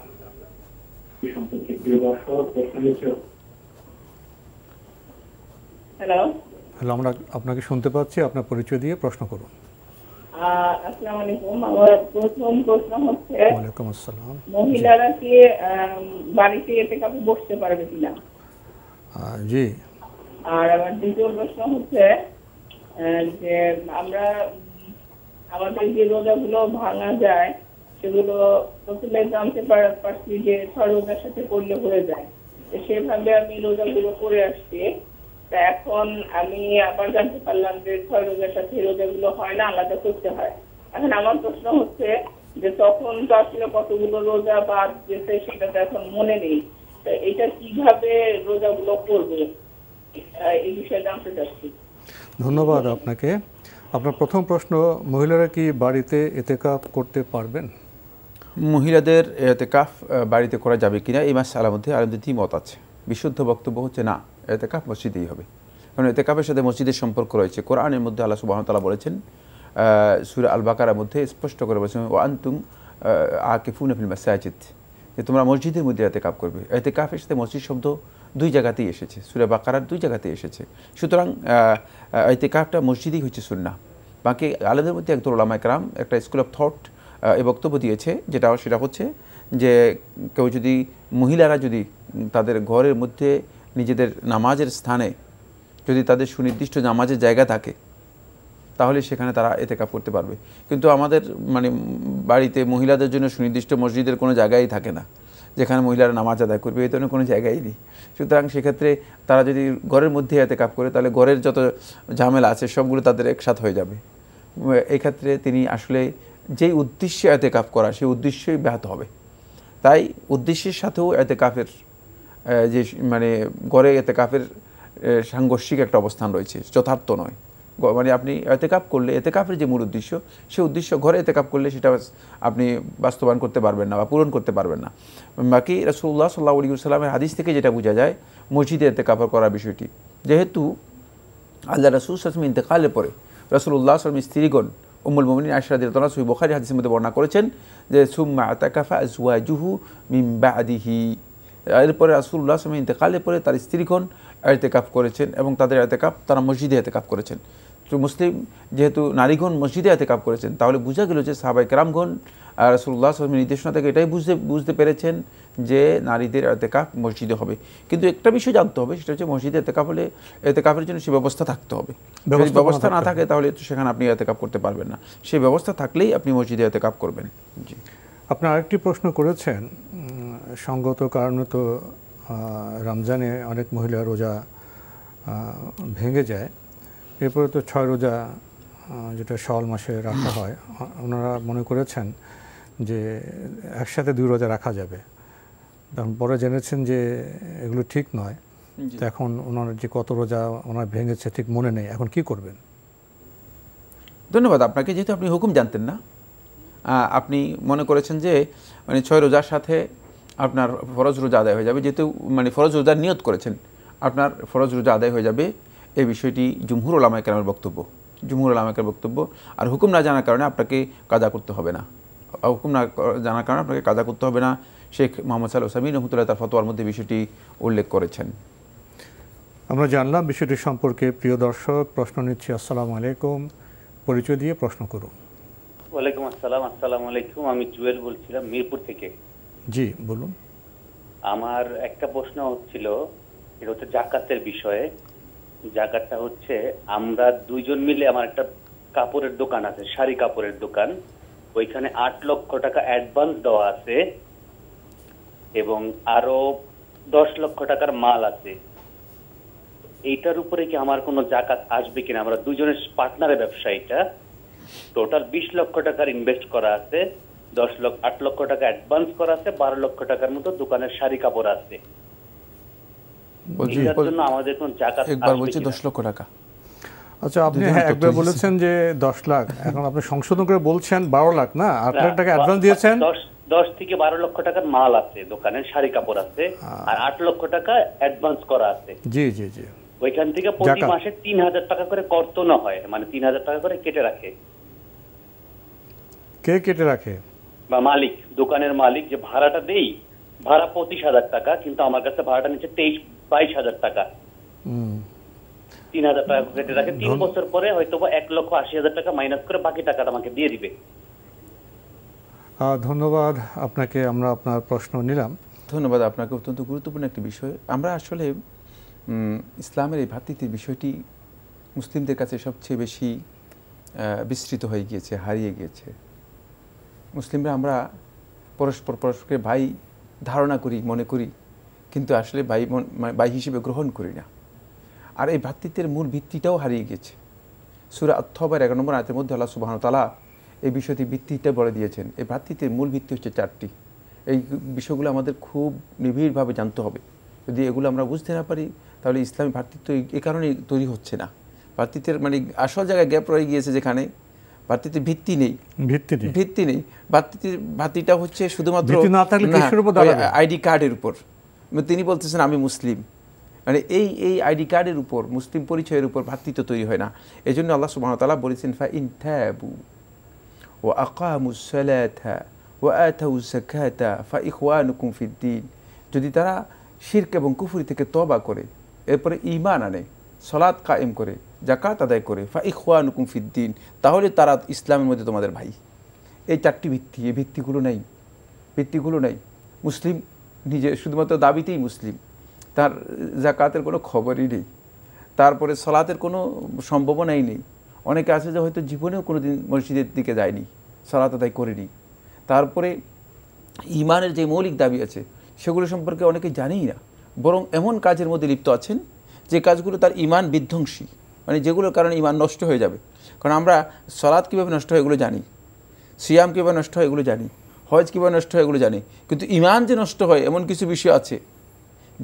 Speaker 7: হ্যালো,
Speaker 2: হ্যালো, আমরা আপনাকে শুনতে পাচ্ছি, আপনার পরিচয় দিয়ে প্রশ্ন করুন।
Speaker 7: আসসালামু আলাইকুম। আমার প্রথম প্রশ্ন হচ্ছে,
Speaker 2: ওয়ালাইকুম আসসালাম,
Speaker 7: মহিলারা কি বাড়িতে ইতিকাফে বসতে পারবে কিনা?
Speaker 2: জি।
Speaker 7: আর আমার দ্বিতীয় প্রশ্ন হচ্ছে যে আমরা আমাদের যে রোজাগুলো ভাঙা যায় সেগুলো প্রথমে জানতে পারছি যে 6 রোজার সাথে করলে হয়ে যায়, সেভাবে আমি রোজাগুলো করে আসছি। তা এখন আমি আবার জানতে পারলাম যে 6 রোজার সাথে রোজাগুলো হয় না, আলাদা করতে হয়। এখন আমার প্রশ্ন হচ্ছে যে তখন তো আসলে কতগুলো রোজা বাদ গেছে সেটা তো এখন মনে নেই, এটা কিভাবে রোজাগুলো করবে এই বিষয়ে জানতে চাচ্ছি।
Speaker 2: ধন্যবাদ আপনাকে। আপনার প্রথম প্রশ্ন, মহিলারা কি বাড়িতে ইতিকাফ করতে পারবেন?
Speaker 3: মহিলাদের ইতিকাফ বাড়িতে করা যাবে কিনা এই মাসআলার মধ্যে আলাদা দ্বিমত আছে। বিশুদ্ধ বক্তব্য হচ্ছে না, ইতিকাফ মসজিদেই হবে। কারণ ইতিকাফের সাথে মসজিদের সম্পর্ক রয়েছে। কোরআনের মধ্যে আল্লাহ সুবহানাহু ওয়া তাআলা বলেছেন, সূরা আল বাকারার মধ্যে স্পষ্ট করে বলেছেন, ওয়া আনতুম আকিফুনা ফিল মাসাজিদ, যে তোমরা মসজিদের মধ্যে ইতিকাফ করবে। ইতিকাফের সাথে মসজিদ শব্দ 2 জায়গাতেই এসেছে, সূরা বাকারার 2 জায়গাতেই এসেছে। সুতরাং ইতিকাফটা মসজিদেই হচ্ছে সুন্নাহ। বাকি আলেমদের মধ্যে একদল উলামায়ে কেরাম একটা স্কুল অফ থট এই বক্তব্য দিয়েছে, সেটা হচ্ছে যে কেউ যদি মহিলারা যদি তাদের ঘরের মধ্যে নিজেদের নামাজের স্থানে যদি তাদের সুনির্দিষ্ট নামাজের জায়গা থাকে তাহলে সেখানে তারা ইতিকাফ করতে পারবে। কিন্তু আমাদের মানে বাড়িতে মহিলাদের জন্য সুনির্দিষ্ট মসজিদের কোনো জায়গাই থাকে না যেখানে মহিলারা নামাজ আদায় করবে, এই ধরনের কোনো জায়গাই নেই। সুতরাং সেক্ষেত্রে তারা যদি ঘরের মধ্যে ইতিকাফ করে তাহলে ঘরের যত ঝামেলা আছে সবগুলো তাদের একসাথে হয়ে যাবে। এই ক্ষেত্রে তিনি আসলে যেই উদ্দেশ্যে ইতিকাফ করা সেই উদ্দেশ্যই ব্যাহত হবে। তাই উদ্দেশ্যের সাথেও এতেকাফের যে মানে গড়ে এতেকাফের সাংঘর্ষিক একটা অবস্থান রয়েছে, যথার্থ নয়। মানে আপনি এতেকাফ করলে এতেকাফের যে মূল উদ্দেশ্য, সে উদ্দেশ্য ঘরে এতেকাফ করলে সেটা আপনি বাস্তবায়ন করতে পারবেন না বা পূরণ করতে পারবেন না। বাকি রাসূলুল্লাহ সাল্লাল্লাহু আলাইহি ওয়াসাল্লামের হাদিস থেকে যেটা বোঝা যায় মসজিদে এতেকাফ করার বিষয়টি, যেহেতু আল্লাহ রাসূল সাল্লাল্লাহু আলাইহি ওয়াসাল্লাম ইন্তেকালের পরে রাসূলুল্লাহ সাল্লাল্লাহু আলাইহি ওয়াসাল্লামের স্ত্রীগণ উম্মুল মুমিনিন আয়েশা রাদিয়াল্লাহু আনহা সহিহ বুখারী হাদিসের মধ্যে বর্ণনা করেছেন যে সুম্মা আতাকাফা আজওয়াজুহু মিন বাদিহি, এরপরে রাসূলুল্লাহ সাল্লাল্লাহু আলাইহি ওয়াসাল্লাম ইন্তেকালের পরে তার স্ত্রীগণ এতেকাফ করেছেন এবং তাদের এতেকাফ তারা মসজিদে এতেকাফ করেছেন। তো মুসলিম যেহেতু নারীগণ মসজিদে এতেকাফ করেছেন, তাহলে বোঝা গেল যে সাহাবায়ে কেরামগণ রাসূলুল্লাহ সাল্লাল্লাহু আলাইহি ওয়াসাল্লামের নির্দেশনা থেকে এটাই বুঝতে পেরেছেন যে নারীদের এতেকাফ মসজিদে হবে। কিন্তু একটা বিষয় জানতে হবে, সেটা হচ্ছে মসজিদে এতেকাফ হলে এতেকাফের জন্য সে ব্যবস্থা থাকতে হবে। যদি ব্যবস্থা না থাকে তাহলে তো সেখানে আপনি এতেকাফ করতে পারবেন না, সেই ব্যবস্থা থাকলেই আপনি মসজিদে এতেকাফ করবেন। জি,
Speaker 2: আপনি আরেকটি প্রশ্ন করেছেন, সঙ্গত কারণে তো রমজানে অনেক মহিলা রোজা ভেঙে যায়, এরপরে তো 6 রোজা যেটা শাওয়াল মাসে রাখা হয়, ওনারা মনে করেছেন যে একসাথে 2 রোজা রাখা যাবে। তখন পরে জেনেছেন যে এগুলো ঠিক নয়। তো এখন ওনার যে কত রোজা ওনার ভেঙেছে ঠিক মনে নেই, এখন কি করবেন?
Speaker 3: ধন্যবাদ আপনাকে। যেহেতু আপনি হুকুম জানতেন না, আপনি মনে করেছেন যে মানে 6 রোজার সাথে আপনার ফরজ রোজা আদায় হয়ে যাবে, যেহেতু মানে ফরজ রোজার নিয়ত করেছেন আপনার ফরজ রোজা আদায় হয়ে যাবে, এই বিষয়টি জুমহুর উলামায়ে কেরামের বক্তব্য, জুমহুর উলামায়ে কেরামের বক্তব্য। আর হুকুম না জানার কারণে আপনাকে কাজা করতে হবে না, হুকুম না জানার কারণে আপনাকে কাজা করতে হবে না। শেখ মোহাম্মদ সালেহ উসাইমিন রহমতুল্লাহ তার ফতোয়ার মধ্যে বিষয়টি উল্লেখ করেছেন।
Speaker 2: আমরা জানলাম বিষয়টি সম্পর্কে। প্রিয় দর্শক, প্রশ্ন নিচ্ছি। আসসালামু আলাইকুম, পরিচয় দিয়ে প্রশ্ন করুন।
Speaker 8: ওয়ালাইকুম আসসালাম। আসসালামু আলাইকুম, আমি জুয়েল বলছিলাম মিরপুর থেকে।
Speaker 2: জি বলুন।
Speaker 8: আমার একটা প্রশ্ন হচ্ছিল, এটা হচ্ছে জাকাতের বিষয়ে। জাকাতটা হচ্ছে আমরা 2 জন মিলে, আমার একটা কাপড়ের দোকান আছে, শাড়ি কাপড়ের দোকান, ওইখানে 8 লক্ষ টাকা অ্যাডভান্স দেওয়া আছে এবং আরো 10 লক্ষ টাকার মাল আছে। এইটার উপরে কি আমার কোনো জাকাত আসবে কিনা? আমরা 2 জনের পার্টনারের ব্যবসা, এটা টোটাল 20 লক্ষ টাকার ইনভেস্ট করা আছে, 8 লক্ষ টাকা অ্যাডভান্স করা আছে, 12 লক্ষ টাকার মতো দোকানের শাড়ি কাপড় আছে। এটার জন্য আমাদের কোন জাকাত
Speaker 3: একবার বলছে 10 লক্ষ টাকা।
Speaker 2: আচ্ছা, আপনি একবার বলেছেন যে 10 লাখ, এখন আপনি সংশোধন করে বলছেন 12 লাখ না, 8 লাখ টাকা অ্যাডভান্স দিয়েছেন।
Speaker 8: 10 থেকে 12 লক্ষ টাকার মাল আছে, দোকানের শাড়ি কাপড় আছে, আর 8 লক্ষ টাকা অ্যাডভান্স করা আছে।
Speaker 2: জি জি জি।
Speaker 8: ওইখান থেকে প্রতি মাসে 3000 টাকা করে কর্তন হয়, মানে 3000 টাকা করে কেটে রাখে।
Speaker 2: কে কেটে রাখে?
Speaker 8: বা মালিক, দোকানের মালিক যে ভাড়াটা দেই, ভাড়া 25,000 টাকা, কিন্তু আমার কাছে ভাড়াটা নিচ্ছে 22,000 টাকা। 3000 টাকা কেটে রাখে। 3 বছর পরে হয়তো 1,80,000 টাকা মাইনাস করে বাকি টাকাটা আমাকে দিয়ে দিবে।
Speaker 2: ধন্যবাদ আপনাকে, আমরা আপনার প্রশ্ন নিলাম।
Speaker 3: ধন্যবাদ আপনাকে। অত্যন্ত গুরুত্বপূর্ণ একটি বিষয়। আমরা আসলে ইসলামের এই ভ্রাতৃত্বের বিষয়টি মুসলিমদের কাছে সবচেয়ে বেশি বিস্তৃত হয়ে গিয়েছে, হারিয়ে গিয়েছে। মুসলিমরা আমরা পরস্পরকে ভাই ধারণা করি, মনে করি, কিন্তু আসলে ভাই হিসেবে গ্রহণ করি না। আর এই ভ্রাতৃত্বের মূল ভিত্তিটাও হারিয়ে গেছে। সূরা আত-তাওবার 11 নম্বর আয়াতের মধ্যে আল্লাহ সুবহানাহু ওয়া তাআলা এই বিষয়টি ভিত্তিটা বলে দিয়েছেন। এই ভ্রাতৃত্বের মূল ভিত্তি হচ্ছে 4টি। এই বিষয়গুলো আমাদের খুব নিবিড়ভাবে জানতে হবে। যদি এগুলো আমরা বুঝতে না পারি, তাহলে ইসলামী ভ্রাতৃত্ব এই কারণেই তৈরি হচ্ছে না। ভ্রাতৃত্বের মানে আসল জায়গায় গ্যাপ রয়ে গিয়েছে, যেখানে ভ্রাতৃত্বের ভিত্তি নেই। ভিত্তি নেই। ভ্রাতৃটা হচ্ছে শুধুমাত্র আইডি কার্ডের উপর। তিনি বলতেছেন আমি মুসলিম, মানে এই আইডি কার্ডের উপর, মুসলিম পরিচয়ের উপর ভ্রাতৃত্ব তৈরি হয় না। এই জন্য আল্লাহ সুবহানাহু ওয়া তাআলা বলেছেন ফাইন তাবু ওয়া আকামুস সালাতা ওয়া আতাউজ যাকাতা ফাইখওয়ানুকুম ফিদ্দীন। যদি তারা শিরক এবং কুফরি থেকে তওবা করে, এরপরে ঈমান আনে, সালাত কায়েম করে, যাকাত আদায় করে, ফাইখওয়ানুকুম ফিদ্দীন, তাহলে তারা ইসলামের মধ্যে তোমাদের ভাই। এই 4টি ভিত্তি, এই ভিত্তিগুলো নাই। মুসলিম নিজে শুধুমাত্র দাবিতেই মুসলিম, তার যাকাতের কোনো খবরই নেই, তারপরে সালাতের কোনো সম্ভাবনাই নেই। অনেকে আছে যে হয়তো জীবনেও কোনো দিন মসজিদের দিকে যায়নি, সালাত আদায় করেনি। তারপরে ঈমানের যে মৌলিক দাবি আছে সেগুলো সম্পর্কে অনেকে জানেই না, বরং এমন কাজের মধ্যে লিপ্ত আছেন যে কাজগুলো তার ঈমান বিধ্বংসী, মানে যেগুলোর কারণে ঈমান নষ্ট হয়ে যাবে। কারণ আমরা সালাত কীভাবে নষ্ট হয় এগুলো জানি, সিয়াম কীভাবে নষ্ট হয় এগুলো জানি, হজ কীভাবে নষ্ট হয় এগুলো জানি, কিন্তু ইমান যে নষ্ট হয় এমন কিছু বিষয় আছে,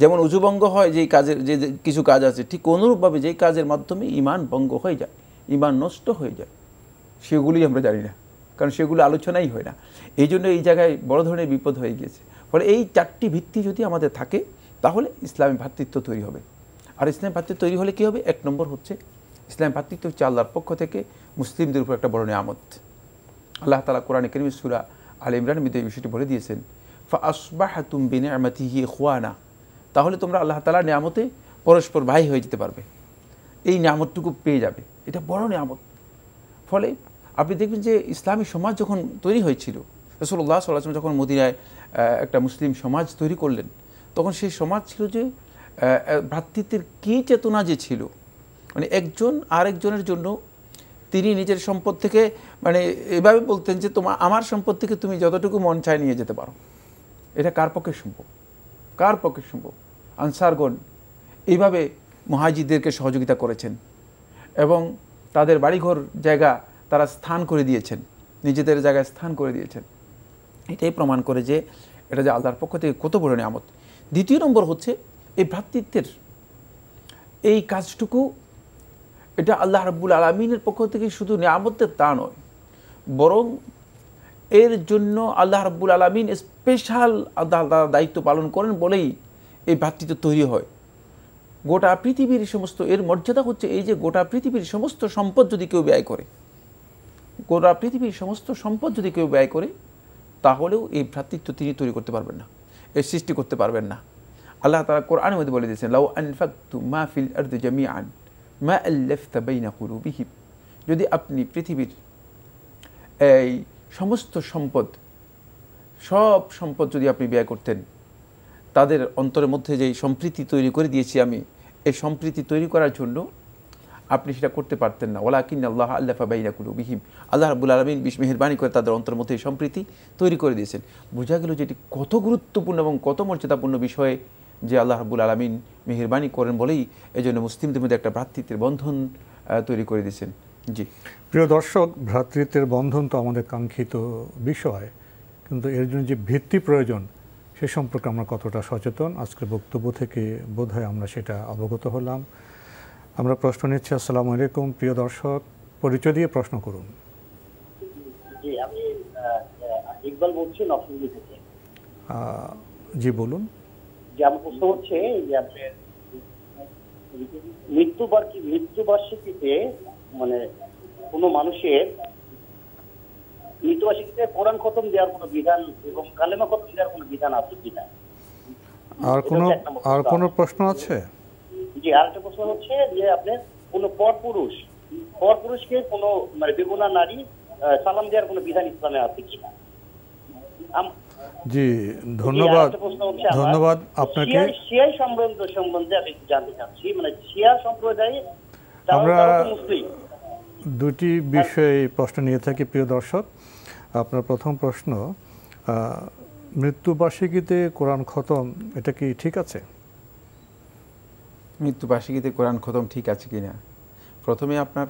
Speaker 3: যেমন উজু ভঙ্গ হয় যেই কাজের যে কিছু কাজ আছে, ঠিক অনুরূপভাবে যেই কাজের মাধ্যমে ইমান ভঙ্গ হয়ে যায়, ইমান নষ্ট হয়ে যায়, সেগুলি আমরা জানি না, কারণ সেগুলো আলোচনাই হয় না। এই জন্য এই জায়গায় বড় ধরনের বিপদ হয়ে গিয়েছে। ফলে এই 4টি ভিত্তি যদি আমাদের থাকে তাহলে ইসলামী ভ্রাতৃত্ব তৈরি হবে। আর ইসলামী ভ্রাতৃত্ব তৈরি হলে কী হবে? 1 নম্বর হচ্ছে ইসলামী ভ্রাতৃত্ব হচ্ছে আল্লাহর পক্ষ থেকে মুসলিমদের উপর একটা বড় নিয়ামত। আল্লাহ তাআলা কোরআনে কারীমে সূরা আলে ইমরানের মধ্যে এই বিষয়টি বলে দিয়েছেন, ফাআসবাহতুম বিনিআমাতিহি ইখওয়ানা, তাহলে তোমরা আল্লাহ তাআলার নিয়ামতে পরস্পর ভাই হয়ে যেতে পারবে, এই নিয়ামতটুকু পেয়ে যাবে, এটা বড় নিয়ামত। ফলে আপনি দেখবেন যে ইসলামী সমাজ যখন তৈরি হয়েছিল, রাসূলুল্লাহ সাল্লাল্লাহু আলাইহি ওয়াসাল্লাম যখন মদিনায় একটা মুসলিম সমাজ তৈরি করলেন, তখন সেই সমাজ ছিল যে ভ্রাতৃত্বের কী চেতনা যে ছিল, মানে একজন আরেকজনের জন্য তিনি নিজের সম্পদ থেকে, মানে এভাবে বলতেন যে আমার সম্পদ থেকে তুমি যতটুকু মন চায় নিয়ে যেতে পারো। এটা কার পক্ষে সম্ভব? কার পক্ষে সম্ভব? আনসারগণ এইভাবে মুহাজিরদেরকে সহযোগিতা করেছেন এবং তাদের বাড়িঘর জায়গা তারা স্থান করে দিয়েছেন, নিজেদের জায়গায় স্থান করে দিয়েছেন। এটাই প্রমাণ করে যে এটা যে আল্লাহর পক্ষ থেকে কত বড় নিয়ামত। দ্বিতীয় নম্বর হচ্ছে এই ভ্রাতৃত্বের এই কাজটুকু, এটা আল্লাহ রাব্বুল আলামিনের পক্ষ থেকে শুধু নিয়ামতের তা নয়, বরং এর জন্য আল্লাহ রাব্বুল আলামিন স্পেশাল দায়িত্ব পালন করেন বলেই এই ভ্রাতৃত্ব তৈরি হয়। গোটা পৃথিবীর সমস্ত, এর মর্যাদা হচ্ছে এই যে গোটা পৃথিবীর সমস্ত সম্পদ যদি কেউ ব্যয় করে, গোটা পৃথিবীর সমস্ত সম্পদ যদি কেউ ব্যয় করে, তাহলেও এই ভ্রাতৃত্ব তিনি তৈরি করতে পারবেন না, এর সৃষ্টি করতে পারবেন না। আল্লাহ তাআলা কোরআনের মধ্যে বলে দিয়েছেন, লাউ আনফাকতুম মা ফিল আরদি জামিআন মা আল্লাফতা বাইনা কুলুবিহিম, যদি আপনি পৃথিবীর এই সমস্ত সম্পদ, সব সম্পদ যদি আপনি ব্যয় করতেন, তাদের অন্তরের মধ্যে যেই সম্প্রীতি তৈরি করে দিয়েছি আমি, এই সম্প্রীতি তৈরি করার জন্য আপনি সেটা করতে পারতেন না। ওয়ালাকিন আল্লাহ আল্লাফা বাইনা কুলুবিহিম, আল্লাহ রাব্বুল আলামিন বিশ মেহেরবানি করে তাদের অন্তরের মধ্যে এই সম্প্রীতি তৈরি করে দিয়েছেন। বোঝা গেল যে এটি কত গুরুত্বপূর্ণ এবং কত মর্যাদাপূর্ণ বিষয়ে যে আল্লাহ রাব্বুল আলামিন মেহেরবানি করেন বলেই এই জন্য মুসলিমদের মধ্যে একটা ভ্রাতৃত্বের বন্ধন তৈরি করে দিয়েছেন। জি
Speaker 2: প্রিয় দর্শক, ভ্রাতৃত্বের বন্ধন তো আমাদের কাঙ্ক্ষিত বিষয়, কিন্তু এর জন্য যে ভিত্তি প্রয়োজন সে সম্পর্কে আমরা কতটা সচেতন, আজকের বক্তব্য থেকে বোধহয় আমরা সেটা অবগত হলাম। আমরা প্রশ্ন নিচ্ছি। আসসালামু আলাইকুম প্রিয় দর্শক, পরিচয় দিয়ে প্রশ্ন করুন।
Speaker 9: জি, আমি ইকবাল বলছি নরসিংদী থেকে।
Speaker 2: জি বলুন।
Speaker 9: যে আমার প্রশ্ন হচ্ছে যে আপনার মৃত্যুবার্ষিকীতে, মানে কোনো মানুষের মৃত্যুবার্ষিকীতে কোরআন খতম দেওয়ার কোনো বিধান এবং কালেমা খতম দেওয়ার কোনো বিধান আছে কিনা?
Speaker 2: আর কোনো প্রশ্ন আছে?
Speaker 9: জি, আরেকটা প্রশ্ন হচ্ছে যে আপনার কোনো পরপুরুষকে কোনো মানে বেগুনা নারী সালাম দেওয়ার কোনো বিধান ইসলামে আছে কিনা?
Speaker 2: জি ধন্যবাদ আপনাকে।
Speaker 9: শিয়া সম্বন্ধে আমি জানতে চাচ্ছি, মানে শিয়া সম্প্রদায়
Speaker 2: আমরা দুটি বিষয়ে প্রশ্ন নিয়ে থাকি প্রিয় দর্শক। আপনার প্রথম প্রশ্ন, মৃত্যুবার্ষিকীতে কোরআন খতম এটা কি ঠিক আছে?
Speaker 3: মৃত্যুবার্ষিকীতে কোরআন খতম ঠিক আছে কিনা, প্রথমে আপনার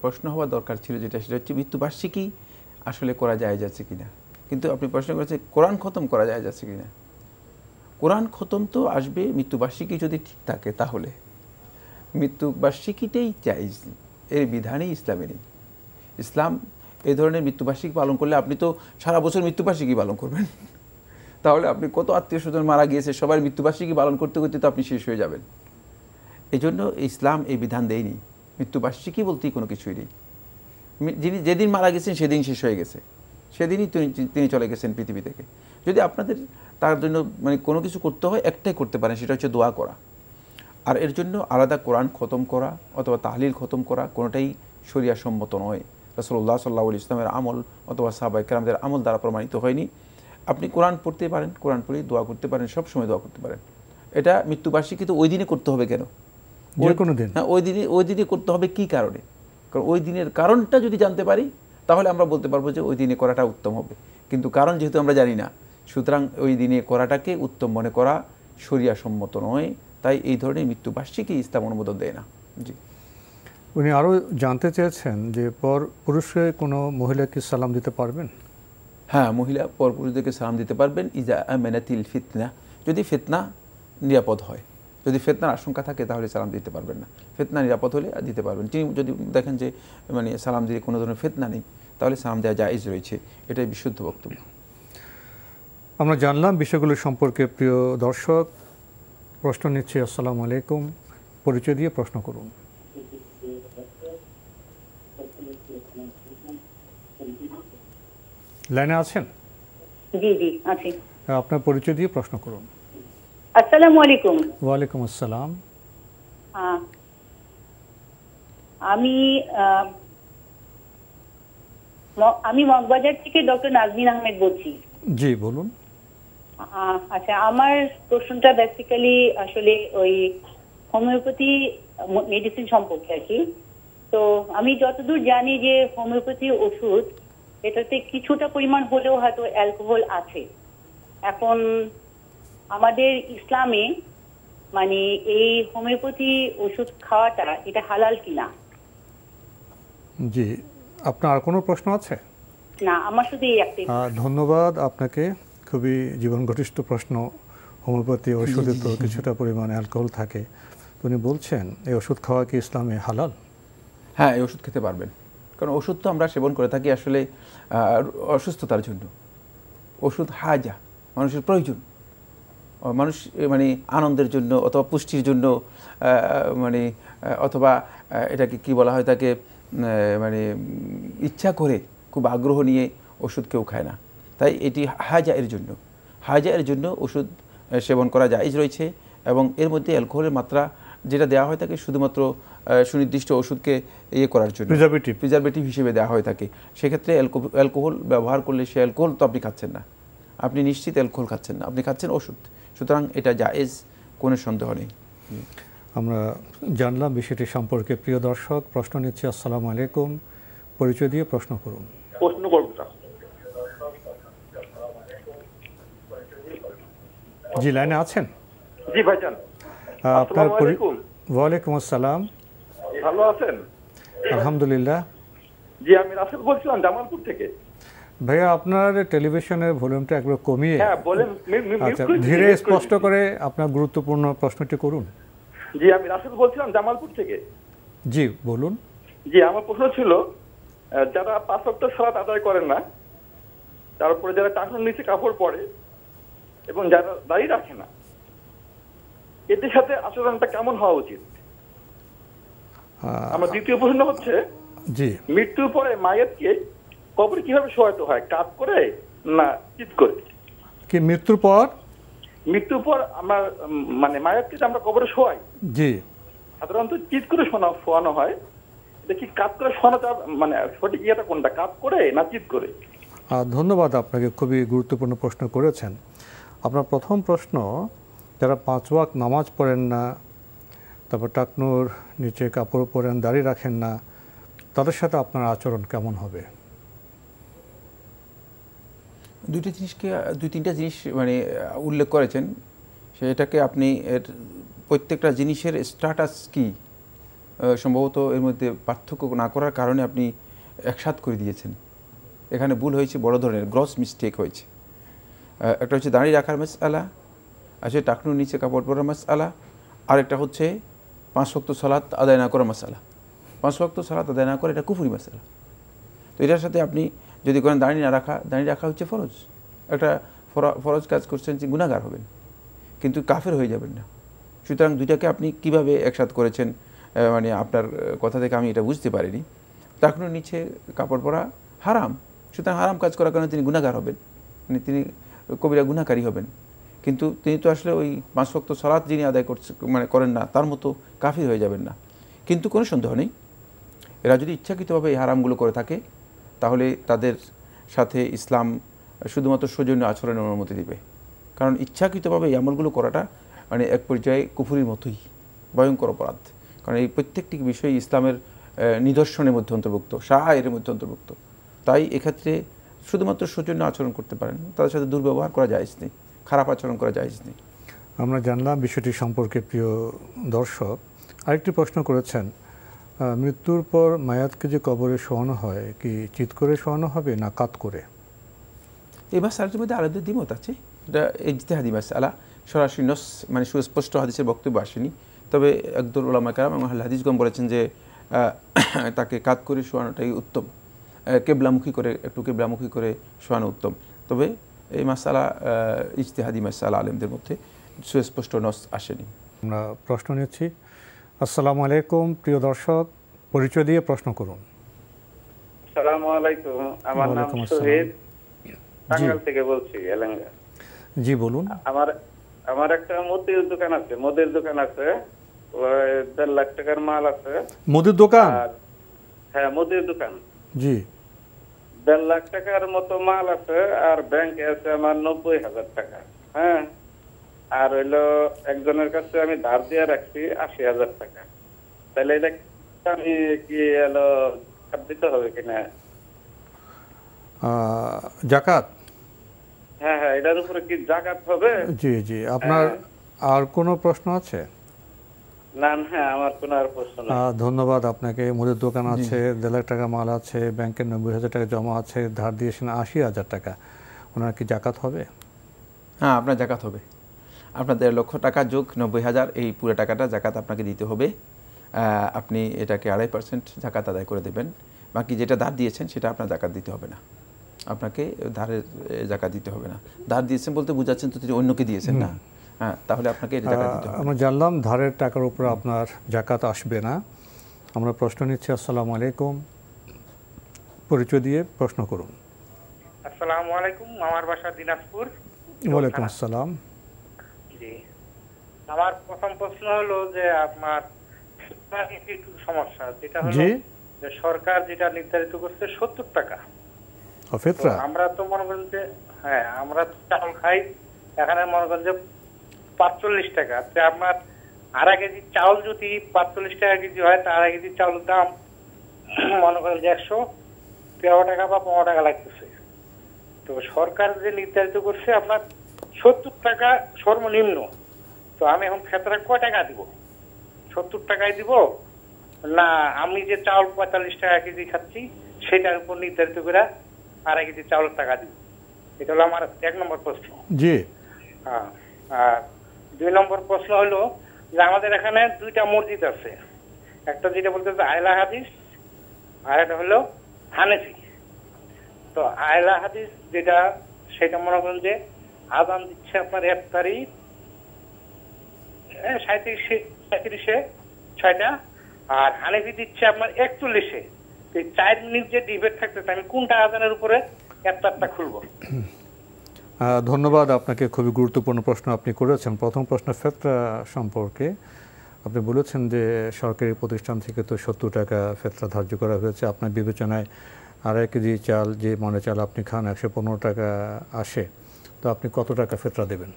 Speaker 3: প্রশ্ন হওয়া দরকার ছিল সেটা হচ্ছে মৃত্যুবার্ষিকী আসলে করা যায় যাচ্ছে কিনা, কিন্তু আপনি প্রশ্ন করেছেন কোরআন খতম করা যায় যাচ্ছে কিনা। কোরআন খতম তো আসবে মৃত্যুবার্ষিকী যদি ঠিক থাকে, তাহলে মৃত্যুবার্ষিকীটাই জায়েজ, এর বিধানই ইসলামে নেই। ইসলাম এই ধরনের মৃত্যুবার্ষিকী পালন করলে আপনি তো সারা বছর মৃত্যুবার্ষিকী পালন করবেন, তাহলে আপনি কত আত্মীয় স্বজন মারা গিয়েছে সবার মৃত্যুবার্ষিকী পালন করতে করতে তো আপনি শেষ হয়ে যাবেন। এই জন্য ইসলাম এই বিধান দেয়নি, মৃত্যুবার্ষিকী বলতেই কোনো কিছুই নেই। যিনি যেদিন মারা গেছেন সেদিন শেষ হয়ে গেছে, সেদিনই তিনি চলে গেছেন পৃথিবী থেকে। যদি আপনাদের তার জন্য মানে কোনো কিছু করতে হয়, একটাই করতে পারেন, সেটা হচ্ছে দোয়া করা। আর এর জন্য আলাদা কোরআন খতম করা অথবা তাহলিল খতম করা কোনোটাই শরিয়া সম্মত নয়। রাসূলুল্লাহ সাল্লাল্লাহু আলাইহি ওয়াসাল্লামের আমল অথবা সাহাবায়ে কেরামদের আমল দ্বারা প্রমাণিত হয়নি। আপনি কোরআন পড়তে পারেন, কোরআন পড়ে দোয়া করতে পারেন, সব সময় দোয়া করতে পারেন। এটা মৃত্যুবার্ষিকী তো ওই দিনে করতে হবে কেন? হ্যাঁ, ওই দিনে করতে হবে কি কারণে? কারণ ওই দিনের কারণটা যদি জানতে পারি তাহলে আমরা বলতে পারবো যে ওই দিনে করাটা উত্তম হবে, কিন্তু কারণ যেহেতু আমরা জানি না, সুতরাং ওই দিনে করাটাকে উত্তম মনে করা শরিয়া সম্মত নয়। তাই এই ধরনের মৃত্যুবার্ষিকী ইসলাম অনুমোদন দেয় না। জি,
Speaker 2: উনি আরও জানতে চেয়েছেন যে পুরুষে কোনো মহিলাকে সালাম দিতে পারবেন?
Speaker 3: হ্যাঁ, মহিলা পরপুরুষদেরকে সালাম দিতে পারবেন ইজা আমেনাতিল ফিতনা, যদি ফিতনা নিরাপদ হয়। যদি ফিতনার আশঙ্কা থাকে তাহলে সালাম দিতে পারবেন না, ফিতনা নিরাপদ হলে দিতে পারবেন। তিনি যদি দেখেন যে মানে সালাম দিয়ে কোনো ধরনের ফিতনা নেই তাহলে সালাম দেওয়া জায়েজ রয়েছে, এটাই বিশুদ্ধ বক্তব্য।
Speaker 2: আমরা জানলাম বিষয়গুলো সম্পর্কে। প্রিয় দর্শক, প্রশ্ন নিচ্ছি। আসসালামু আলাইকুম, পরিচয় দিয়ে প্রশ্ন করুন। লাইনে আছেন?
Speaker 10: জি জি আছি।
Speaker 2: আপনার পরিচয় দিয়ে প্রশ্ন করুন।
Speaker 10: আসসালামু আলাইকুম।
Speaker 2: ওয়ালাইকুম আসসালাম।
Speaker 10: আমি মগবাজার থেকে ডক্টর নাজমিন আহমেদ বলছি।
Speaker 2: জি বলুন।
Speaker 10: আচ্ছা, আমার প্রশ্নটা বেসিক্যালি আসলে ওই হোমিওপ্যাথি মেডিসিন সম্পর্কে আর কি। তো আমি যতদূর জানি যে হোমিওপ্যাথি ওষুধ এটাতে কিছুটা পরিমাণ হলেও হয়তো অ্যালকোহল আছে। এখন আমাদের ইসলামে মানে এই হোমিওপ্যাথি ওষুধ খাওয়াটা এটা হালাল কিনা?
Speaker 2: জি, আপনার আর কোনো প্রশ্ন আছে?
Speaker 10: না, আমার শুধু এই একটাই।
Speaker 2: ধন্যবাদ আপনাকে, খুবই জীবন ঘনিষ্ঠ প্রশ্ন। হোমিওপ্যাথি ওষুধে তো কিছুটা পরিমাণে অ্যালকোহল থাকে, উনি বলছেন এই ওষুধ খাওয়া কি ইসলামে হালাল?
Speaker 3: হ্যাঁ, এই ওষুধ খেতে পারবেন, কারণ ওষুধ তো আমরা সেবন করে থাকি আসলে অসুস্থতার জন্য। ওষুধ হাজা, মানুষের প্রয়োজন, মানুষ মানে আনন্দের জন্য অথবা পুষ্টির জন্য মানে অথবা এটাকে কি বলা হয় তাকে মানে ইচ্ছা করে খুব আগ্রহ নিয়ে ওষুধ কেউ খায় না। তাই এটি হাজা এর জন্য, হাজা এর জন্য ওষুধ সেবন করা জায়েজ রয়েছে। এবং এর মধ্যে অ্যালকোহলের মাত্রা যেটা দেওয়া হয় থাকে শুধুমাত্র সুনির্দিষ্ট ওষুধকে ইয়ে করার জন্য, প্রিজারভেটিভ হিসেবে দেওয়া হয়ে থাকে। সেক্ষেত্রে অ্যালকোহল ব্যবহার করলে সে অ্যালকোহল তো আপনি খাচ্ছেন না, আপনি নিশ্চিত অ্যালকোহল খাচ্ছেন না, আপনি খাচ্ছেন ওষুধ। সুতরাং এটা জায়েজ, কোনো সন্দেহ নেই।
Speaker 2: আমরা জানলাম বিষয়টি সম্পর্কে। প্রিয় দর্শক, প্রশ্ন নিচ্ছি। আসসালামু আলাইকুম, পরিচয় দিয়ে প্রশ্ন করুন।
Speaker 11: প্রশ্ন করব
Speaker 2: জি, লাইনে আছেন?
Speaker 11: জি ভাইজান,
Speaker 2: আপনার ওয়ালাইকুম আসসালাম।
Speaker 11: ভালো আছেন?
Speaker 2: আলহামদুলিল্লাহ।
Speaker 11: জি, আমি রাসেল বলছিলাম জামালপুর থেকে।
Speaker 2: ভাইয়া, আপনার টেলিভিশনের ভলিউমটা একবার কমিয়ে আচ্ছা ধীরে স্পষ্ট করে আপনার গুরুত্বপূর্ণ প্রশ্নটি করুন।
Speaker 11: জি, আমি রাসেল বলছিলাম জামালপুর থেকে।
Speaker 2: জি বলুন।
Speaker 11: জি, আমার প্রশ্ন ছিল যারা 5 ওয়াক্ত সালাত আদায় করেন না, তারপরে যারা টাকনুর নিচে কাপড় পরে এবং যারা দাঁড়িয়ে রাখে না, এদের সাথে আচরণটা কেমন হওয়া উচিত? আমার দ্বিতীয় প্রশ্ন হচ্ছে,
Speaker 2: জি,
Speaker 11: মৃত্যুর পরে মায়েতকে কবরে কিভাবে শোয়াতে হয়, কাজ করে না চিৎ করে?
Speaker 2: কি মৃত্যুর পর?
Speaker 11: মৃত্যুর পর আমার মানে মায়েতকে যে আমরা কবরে শোয়াই,
Speaker 2: জি,
Speaker 11: সাধারণত চিৎ করে শোয়ানো হয়। এটা কি কাজ করে শোয়ানোটা মানে সঠিক ইয়েটা কোনটা, কাজ করে না চিৎ করে?
Speaker 2: ধন্যবাদ আপনাকে, খুবই গুরুত্বপূর্ণ প্রশ্ন করেছেন। আপনার প্রথম প্রশ্ন, যারা 5 ওয়াক্ত নামাজ পড়েন না, তারপর টাকনুর নিচে কাপড় পরেন, দাড়ি রাখেন না, তাদের সাথে আপনার আচরণ কেমন হবে?
Speaker 3: দুই তিনটা জিনিস মানে উল্লেখ করেছেন, সেটাকে আপনি এর প্রত্যেকটা জিনিসের স্ট্যাটাস কি সম্ভবত এর মধ্যে পার্থক্য না করার কারণে আপনি একসাথ করে দিয়েছেন। এখানে ভুল হয়েছে, বড় ধরনের গ্রস মিস্টেক হয়েছে। একটা হচ্ছে দাঁড়িয়ে রাখার মাসআলা, আছে টাকনুর নিচে কাপড় পরার মাসআলা, আর একটা হচ্ছে 5 ওয়াক্ত সালাত আদায় না করার মাসআলা। 5 ওয়াক্ত সালাত আদায় না করা এটা কুফরি মাসআলা। তো এটার সাথে আপনি যদি করেন দাঁড়িয়ে রাখা হচ্ছে ফরজ, একটা ফরজ কাজ করছেন যে গুনাহগার হবেন, কিন্তু কাফের হয়ে যাবেন না। সুতরাং দুইটাকে আপনি কিভাবে একসাথ করেছেন মানে আপনার কথা থেকে আমি এটা বুঝতে পারিনি। টাকনুর নিচে কাপড় পরা হারাম, সুতরাং হারাম কাজ করার কারণে তিনি গুনাহগার হবেন, মানে তিনি কবিরা গুনাহকারী হবেন। কিন্তু তিনি তো আসলে ওই 5 ওয়াক্ত সালাত যিনি আদায় মানে করেন না তার মতো কাফির হয়ে যাবেন না। কিন্তু কোনো সন্দেহ নেই, এরা যদি ইচ্ছাকৃতভাবে এই হারামগুলো করে থাকে তাহলে তাদের সাথে ইসলাম শুধুমাত্র সৌজন্য আচরণের অনুমতি দিবে। কারণ ইচ্ছাকৃতভাবে এই আমলগুলো করাটা মানে এক পর্যায়ে কুফরির মতোই ভয়ঙ্কর অপরাধ। কারণ এই প্রত্যেকটি বিষয় ইসলামের নিদর্শনের মধ্যে অন্তর্ভুক্ত, শাআইরের মধ্যে অন্তর্ভুক্ত। তাই এক্ষেত্রে শুধুমাত্র সৌজন্য আচরণ করতে পারেন, তাদের সাথে দুর্ব্যবহার করা জায়েজ নেই, খারাপ আচরণ করা জায়েজ নেই।
Speaker 2: আমরা জানলাম বিষয়টি সম্পর্কে। প্রিয় দর্শক, আরেকটি প্রশ্ন করেছেন, মৃত্যুর পর মায়াতকে যে কবরে শোয়ানো হয় কি চিৎ করে শোয়ানো হবে না কাত করে?
Speaker 3: এই মাসআলাটির মধ্যে আলাদা দ্বিমত আছে, এটা ইজতিহাদি মাসআলা, সরাসরি নস মানে সুস্পষ্ট হাদিসের বক্তব্য আসেনি। তবে একদল উলামা কেরাম এবং আহলে হাদিসগণ বলেছেন যে তাকে কাত করে শোয়ানোটাই উত্তম, কেবলামুখী করে, একটু কেবলামুখী করে শোয়ানো উত্তম। তবে এই মাসআলা ইজতিহাদি মাসআলা, আলেমদের মধ্যে সুস্পষ্ট নস আসেনি।
Speaker 2: আমরা প্রশ্ন নিচ্ছি। আসসালামু আলাইকুম প্রিয় দর্শক, পরিচয় দিয়ে প্রশ্ন করুন।
Speaker 12: আসসালামু আলাইকুম, আমার নাম শহীদ, টাঙ্গাইল থেকে বলছি, এলাঙ্গা।
Speaker 2: জি বলুন।
Speaker 12: আমার একটা মুদির দোকান আছে, মুদির দোকান আছে, 1.5 লাখ টাকার মাল আছে।
Speaker 2: মুদির দোকান?
Speaker 12: হ্যাঁ, মুদির দোকান।
Speaker 2: জি।
Speaker 12: 1.5 লাখ টাকার মতো মাল আছে, আর ব্যাংকে আছে আমার 90,000 টাকা। হ্যাঁ, আর হইলো একজনের কাছে আমি ধার দিয়ে রাখছি 80,000 টাকা। তাহলে এটা আমি কি হলো দিতে হবে কিনা?
Speaker 2: যাকাত?
Speaker 12: হ্যাঁ হ্যাঁ, এটার উপরে কি যাকাত হবে?
Speaker 2: জি জি। আপনার আর কোনো প্রশ্ন আছে?
Speaker 12: না হ্যাঁ, আমার কোনো আর প্রশ্ন নেই।
Speaker 2: ধন্যবাদ আপনাকে। মুদির দোকান আছে, 1.5 লাখ টাকা মাল আছে, ব্যাংকে 90,000 টাকা জমা আছে, ধার দিয়েছেন 80,000 টাকা, ওনার কি যাকাত হবে?
Speaker 3: হ্যাঁ, আপনার যাকাত হবে। আপনার 1.5 লক্ষ টাকা যোগ 90,000, এই পুরো টাকাটা যাকাত আপনাকে দিতে হবে। আপনি এটাকে 2.5% যাকাত আদায় করে দেবেন। বাকি যেটা ধার দিয়েছেন সেটা আপনার যাকাত দিতে হবে না, আপনাকে ধারের যাকাত দিতে হবে না। ধার দিয়েছেন বলতে বুঝাচ্ছেন তো তিনি অন্যকে দিয়েছেন না, হ্যাঁ, তাহলে আপনাকে এটা যাকাত দিতে হবে।
Speaker 2: আমরা জানলাম ধারের টাকার উপর আপনার যাকাত আসবে না। আমরা প্রশ্ন নিচ্ছি। আসসালামু আলাইকুম, পরিচয় দিয়ে প্রশ্ন করুন।
Speaker 13: আসসালামু আলাইকুম, আমার বাসা দিনাজপুর।
Speaker 2: ওয়ালাইকুম আসসালাম।
Speaker 13: জি, আমার প্রথম প্রশ্ন হলো যে আপনার একটু সমস্যা, যেটা হলো যে সরকার যেটা নির্ধারিত করছে 70 টাকা ফিতরা, আমরা তো মনে করেন যে হ্যাঁ আমরা চাল খাই, এখানে মনে করেন যে 45 টাকা। আপনার আড়াই কেজি চাউল যদি 45 টাকা কেজি হয়, তার আড়াই কেজি চাউলের দাম মনে করেন যে 113 টাকা বা 15 টাকা লাগতেছে। তো সরকার যে নির্ধারিত করছে আপনার 70 টাকা সর্বনিম্ন, তো আমি এখন ফেতরা কয় টাকা দিব? 70 টাকায় দিব, না আমি যে চাউল 45 টাকা কেজি খাচ্ছি সেটার উপর নির্ধারিত করে আড়াই কেজি চাউলের টাকা দিব? এটা হলো আমার 1 নম্বর প্রশ্ন।
Speaker 2: জি।
Speaker 13: হ্যাঁ, আর 2 নম্বর প্রশ্ন হলো যে আমাদের এখানে 2টা মসজিদ আছে, একটা যেটা বলতেছে আয়লা হাদিস, আর একটা হলো হানেফি। তো আয়লা হাদিস যেটা, সেটা মনে করেন যে আযান দিচ্ছে আপনার 37:37 6টা, আর হানেফি দিচ্ছে আপনার 41-এ। 4 মিনিট যে ডিবেট থাকতেছে, আমি কোনটা আযানের উপরে ইফতারটা খুলবো?
Speaker 2: ধন্যবাদ আপনাকে, খুবই গুরুত্বপূর্ণ প্রশ্ন আপনি করেছেন। প্রথম প্রশ্ন ফেতরা সম্পর্কে আপনি বলেছেন যে সরকারি প্রতিষ্ঠান থেকে তো 70 টাকা ফেতরা ধার্য করা হয়েছে, আপনার বিবেচনায় আড়াই কেজি চাল যে মানে চাল আপনি খান 115 টাকা আসে, তো আপনি কত টাকা ফেতরা দেবেন?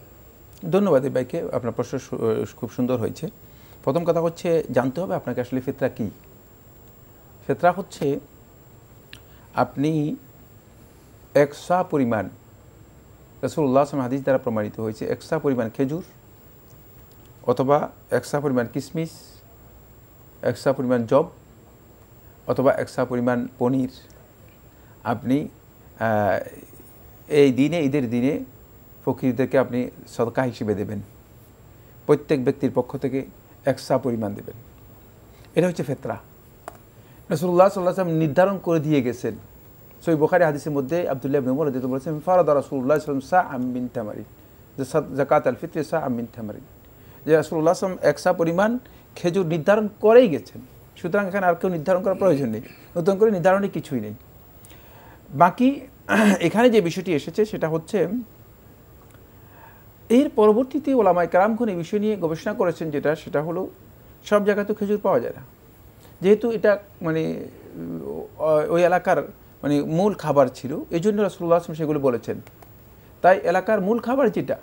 Speaker 3: ধন্যবাদ এই ভাইকে, আপনার প্রশ্ন খুব সুন্দর হয়েছে। প্রথম কথা হচ্ছে জানতে হবে আপনাকে আসলে ফিতরা কি। ফিতরা হচ্ছে আপনি একসা পরিমাণ, রাসূলুল্লাহ সাল্লাল্লাহু আলাইহি ওয়াসাল্লাম হাদিস দ্বারা প্রমাণিত হয়েছে, একসা পরিমাণ খেজুর অথবা একসা পরিমাণ কিশমিশ, একসা পরিমাণ জব অথবা একসা পরিমাণ পনির আপনি এই দিনে, ঈদের দিনে ফকিরদেরকে আপনি সদকা হিসেবে দেবেন। প্রত্যেক ব্যক্তির পক্ষ থেকে একসা পরিমাণ দেবেন। এটা হচ্ছে ফিতরা। রাসূলুল্লাহ সাল্লাল্লাহু আলাইহি ওয়াসাল্লাম নির্ধারণ করে দিয়ে গেছেন। সহিহ বুখারী হাদিসের মধ্যে আব্দুল্লাহ ইবনে উমর রাদিয়াল্লাহু আনহু বলেছেন, ফারাদা রাসূলুল্লাহ সাল্লাল্লাহু আলাইহি ওয়াসাল্লাম সাআম মিন তামারিন, যে যাকাত আল ফিতর সাআম মিন তামারিন, যে রাসূলুল্লাহ সাল্লাল্লাহু আলাইহি ওয়াসাল্লাম একসা পরিমাণ খেজুর নির্ধারণ করেই গেছেন। সুতরাং এখানে আর কেউ নির্ধারণ করার প্রয়োজন নেই, নতুন করে নির্ধারণে কিছুই নেই। বাকি এখানে যে বিষয়টি এসেছে সেটা হচ্ছে এর পরবর্তীতে ওলামায়ে কেরামগণ এই বিষয় নিয়ে গবেষণা করেছেন, যেটা সেটা হলো সব জায়গায় তো খেজুর পাওয়া যায় না, যেহেতু এটা মানে ওই এলাকার মানে মূল খাবার ছিল, এই জন্য রাসূলুল্লাহ সাল্লাল্লাহু আলাইহি ওয়াসাল্লাম সেগুলো বলেছেন। তাই এলাকার মূল খাবার যেটা,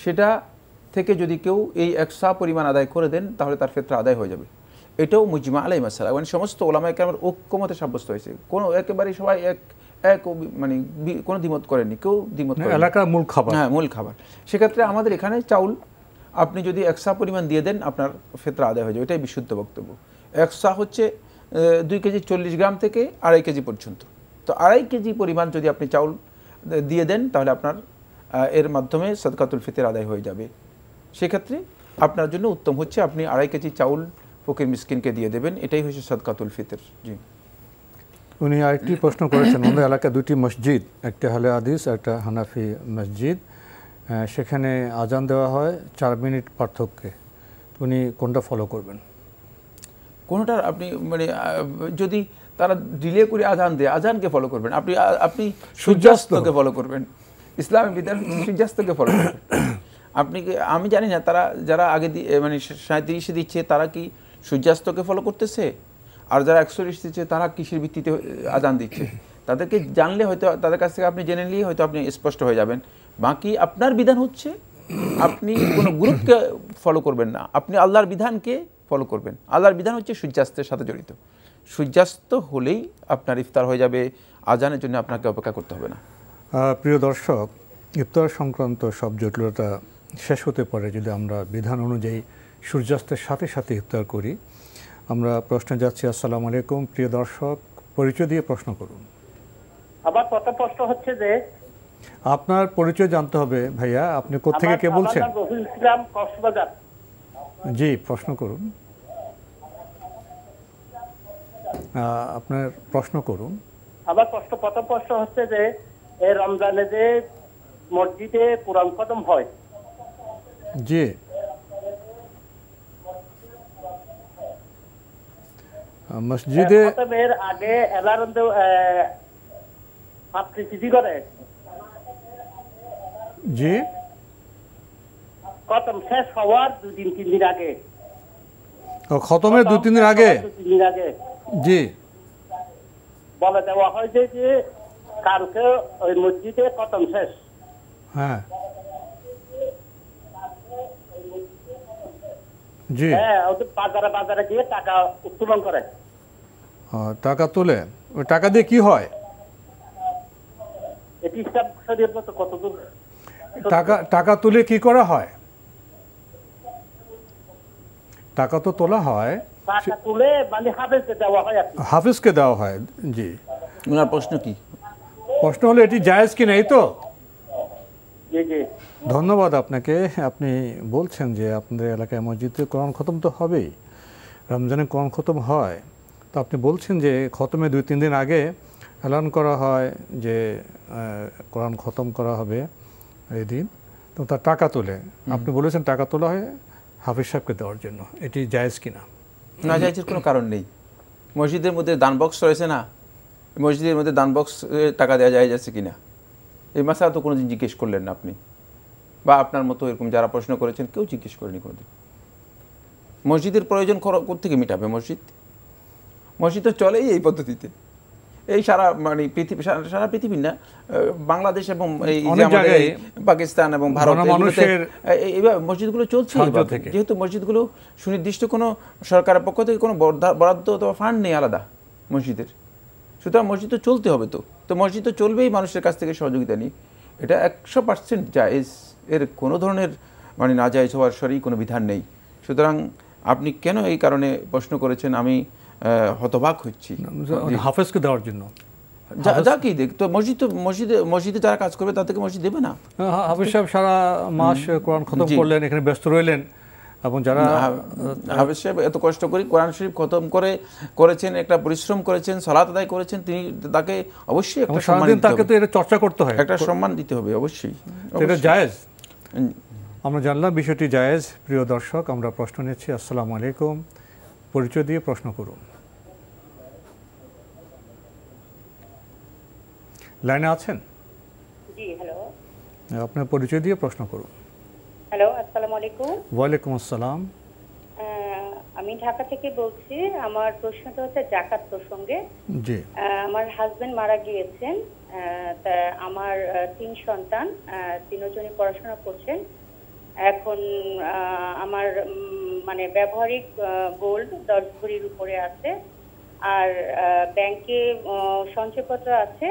Speaker 3: সেটা থেকে যদি কেউ এই একসা পরিমাণ আদায় করে দেন তাহলে তার ফিতরা আদায় হয়ে যাবে। এটাও মুজমা আলাই মাসালা, মানে সমস্ত ওলামায়ে কেরামের ঐক্যমতে সাব্যস্ত হয়েছে। কোনো একেবারে সবাই এক মানে কোনো দ্বিমত করেনি, কেউ দ্বিমত করেনি,
Speaker 2: এলাকার মূল খাবার।
Speaker 3: হ্যাঁ, মূল খাবার। সেক্ষেত্রে আমাদের এখানে চাউল আপনি যদি একসা পরিমাণ দিয়ে দেন আপনার ফিতরা আদায় হয়ে যাবে, এটাই বিশুদ্ধ বক্তব্য। একসা হচ্ছে 2 কেজি 40 গ্রাম থেকে 2.5 কেজি পর্যন্ত। তো 2.5 কেজি পরিমাণ যদি আপনি চাউল দিয়ে দেন, তাহলে আপনার এর মাধ্যমে সাদকাতুল ফিতর আদায় হয়ে যাবে। সেক্ষেত্রে আপনার জন্য উত্তম হচ্ছে আপনি 2.5 কেজি চাউল ফকির মিসকিনকে দিয়ে দেবেন, এটাই হচ্ছে সাদকাতুল ফিতর। জি,
Speaker 2: উনি আরেকটি প্রশ্ন করেছেন, আমাদের এলাকায় 2টি মসজিদ, একটা আহলে হাদিস, একটা হানাফি মসজিদ, সেখানে আজান দেওয়া হয় 4 মিনিট পার্থক্যে, উনি কোনটা ফলো করবেন?
Speaker 3: কোনোটার আপনি মানে যদি তারা ডিলে করে আজান দেয়, আজানকে ফলো করবেন, আপনি সূর্যাস্তকে ফলো করবেন। ইসলামী বিধান সূর্যাস্তকে ফলো করবেন। আমি জানি না তারা যারা আগে মানে 37 দিচ্ছে তারা কি সূর্যাস্তকে ফলো করতেছে, আর যারা 41 দিচ্ছে তারা কিসের ভিত্তিতে আজান দিচ্ছে, তাদেরকে জানলে হয়তো তাদের কাছ থেকে আপনি জেনে নিলেই হয়তো আপনি স্পষ্ট হয়ে যাবেন। বাকি আপনার বিধান হচ্ছে আপনি কোনো গ্রুপকে ফলো করবেন না, আপনি আল্লাহর বিধানকে ফলো করবেন। আল্লাহর বিধান হচ্ছে সূর্যাস্তের সাথে জড়িত। সূর্যাস্ত হলেই আপনার ইফতার হয়ে যাবে, আজানের জন্য আপনাকে অপেক্ষা করতে হবে না।
Speaker 2: প্রিয় দর্শক, ইফতার সংক্রান্ত সব জটিলতা শেষ হতে পারে যদি আমরা বিধান অনুযায়ী সূর্যাস্তের সাথে সাথে ইফতার করি। আমরা প্রশ্নে যাচ্ছি। আসসালামু আলাইকুম, প্রিয় দর্শক, পরিচয় দিয়ে প্রশ্ন করুন।
Speaker 9: আমার প্রথম প্রশ্ন হচ্ছে যে
Speaker 2: আপনার পরিচয় জানতে হবে ভাইয়া, আপনি কোত্থেকে কে বলছেন?
Speaker 9: আমার নাম রফিকুল ইসলাম, কক্সবাজার।
Speaker 2: জি, প্রশ্ন করুন, আপনার প্রশ্ন করুন।
Speaker 9: আমার প্রথম প্রশ্ন হচ্ছে যে এই রমজানে যে মসজিদে কোরআন খতম হয়,
Speaker 2: জি, মসজিদে
Speaker 9: খতমের আগে এলার্ম পাত্রী করে,
Speaker 2: জি,
Speaker 9: খতম শেষ হওয়ার 2-3 দিন আগে,
Speaker 2: খতমের 2-3 দিন আগে, জি,
Speaker 9: বলে দেওয়া হয় যে কালকে ওই মসজিদে খতম শেষ।
Speaker 2: হ্যাঁ, জি,
Speaker 9: হ্যাঁ, ওদের বাজারে গিয়ে টাকা উত্তোলন করে,
Speaker 2: টাকা তোলে। ওই টাকা দিয়ে কি হয়?
Speaker 9: এটি ইসলাম শরীয়ত মতো কতদূর?
Speaker 2: টাকা তুলে কি করা হয়? টাকা তো তোলা হয়,
Speaker 9: টাকা তুলে মানে হাফেজকে দেওয়া হয়।
Speaker 2: হাফেজকে দেওয়া হয়। জি,
Speaker 3: ওনার প্রশ্ন কি?
Speaker 2: প্রশ্ন হলো এটি জায়েজ কি না, এই তো?
Speaker 9: জি জি,
Speaker 2: ধন্যবাদ আপনাকে। আপনি বলছেন যে আপনাদের এলাকায় মসজিদে কোরআন খতম তো হবেই, রমজানে কোরআন খতম হয়, তো আপনি বলছেন যে খতমে 2-3 দিন আগে এলান করা হয় যে কোরআন খতম করা হবে এই দিন, তো তার টাকা তোলে। আপনি বলেছেন টাকা তোলা হয় হাফিজ সাহেবকে দেওয়ার জন্য, এটি জায়েজ কিনা?
Speaker 3: না, জায়েজের কোনো কারণ নেই। মসজিদের মধ্যে দান বক্স রয়েছে না, মসজিদের মধ্যে দান বক্স টাকা দেওয়া যায় যাচ্ছে কিনা, এই মাসা তো কোনোদিন জিজ্ঞেস করলেন না আপনি, বা আপনার মতো এরকম যারা প্রশ্ন করেছেন কেউ জিজ্ঞেস করেনি কোনোদিন। মসজিদের প্রয়োজন কোত্থেকে মেটাবে? মসজিদ তো চলেই এই পদ্ধতিতে। এই সারা মানে সারা পৃথিবী না, বাংলাদেশ এবং এই পাকিস্তান এবং ভারত, এইভাবে মসজিদগুলো চলছে। যেহেতু মসজিদগুলো সুনির্দিষ্ট কোনো সরকারের পক্ষ থেকে কোনো বরাদ্দ অথবা ফান্ড নেই আলাদা মসজিদের, সুতরাং মসজিদ তো চলতে হবে। তো মসজিদ তো চলবেই মানুষের কাছ থেকে সহযোগিতা নিয়ে। এটা 100% জায়েজ, এর কোনো ধরনের মানে না জায়েজ হওয়ার সরি কোনো বিধান নেই। সুতরাং আপনি কেন এই কারণে প্রশ্ন করেছেন আমি হতবাক হচ্ছি।
Speaker 2: হাফেজকে দেওয়ার জন্য
Speaker 3: যা কি দেখ, তো মসজিদে যারা কাজ করবে তাদেরকে মসজিদ দেবে না?
Speaker 2: হাফেজ সাহেব সারা মাস কোরআন খতম করলেন, এখানে ব্যস্ত রইলেন, এবং যারা
Speaker 3: হাফেজ সাহেব এত কষ্ট করে কোরআন শরীফ খতম করেছেন, একটা পরিশ্রম করেছেন, সালাত আদায় করেছেন, তিনি তাকে অবশ্যই একটা সম্মান দিতে হবে।
Speaker 2: তাকে তো এটা চর্চা করতে হয়,
Speaker 3: একটা সম্মান দিতে হবে অবশ্যই।
Speaker 2: এটা জায়েজ, আমরা জানলাম বিষয়টি জায়েজ। প্রিয় দর্শক, আমরা প্রশ্ন নিচ্ছি। আসসালামু আলাইকুম, পরিচয় দিয়ে প্রশ্ন করুন। লাইনে আছেন?
Speaker 10: জি, হ্যালো,
Speaker 2: আপনার পরিচয় দিয়ে প্রশ্ন করুন।
Speaker 10: হ্যালো, আসসালামু আলাইকুম।
Speaker 2: ওয়ালাইকুম আসসালাম।
Speaker 10: আমি ঢাকা থেকে বলছি। আমার প্রশ্নটা হচ্ছে যাকাত প্রসঙ্গে।
Speaker 2: জি,
Speaker 10: আমার হাজবেন্ড মারা গিয়েছেন, তা আমার 3 সন্তান, 3 জনই পড়াশোনা করছেন। এখন আমার মানে ব্যবহারিক গোল্ড 10 ভরির উপরে আছে, আর ব্যাংকে সঞ্চয়পত্র আছে,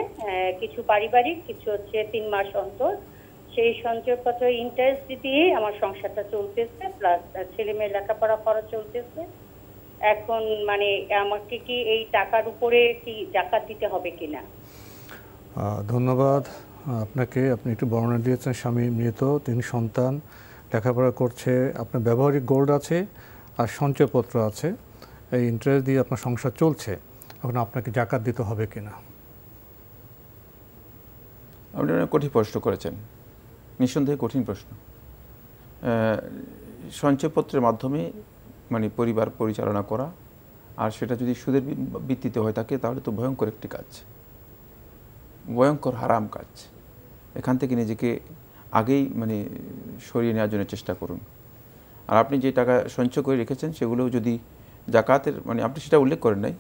Speaker 10: কিছু পারিবারিক, কিছু হচ্ছে 3 মাস অন্তর। সেই সঞ্চয়পত্র ইন্টারেস্ট দিয়ে আমার সংসারটা চলতেছে, প্লাস ছেলে মেয়ের লেখাপড়া খরচ চলতেছে। এখন মানে আমাকে কি এই টাকার উপরে কি যাকাত দিতে হবে কিনা?
Speaker 2: ধন্যবাদ। আপনাকে, আপনি একটু বর্ণনা দিয়েছেন স্বামী মৃত, 3 সন্তান, লেখাপড়া করছে, আপনার ব্যবহারিক গোল্ড আছে আর সঞ্চয়পত্র আছে, এই ইন্টারেস্ট দিয়ে আপনার সংসার চলছে। এখন আপনাকে জাকাত দিতে হবে কিনা?
Speaker 3: আপনি অনেক কঠিন প্রশ্ন করেছেন, নিঃসন্দেহে কঠিন প্রশ্ন। সঞ্চয়পত্রের মাধ্যমে মানে পরিবার পরিচালনা করা, আর সেটা যদি সুদের ভিত্তিতে হয়ে থাকে তাহলে তো ভয়ঙ্কর একটি কাজ, ভয়ঙ্কর হারাম কাজ। এখান থেকে নিজেকে আগেই মানে সরিয়ে নেওয়ার জন্য চেষ্টা করুন। আর আপনি যে টাকা সঞ্চয় করে রেখেছেন সেগুলো যদি জাকাতের, মানে আপনি সেটা উল্লেখ করেন নাই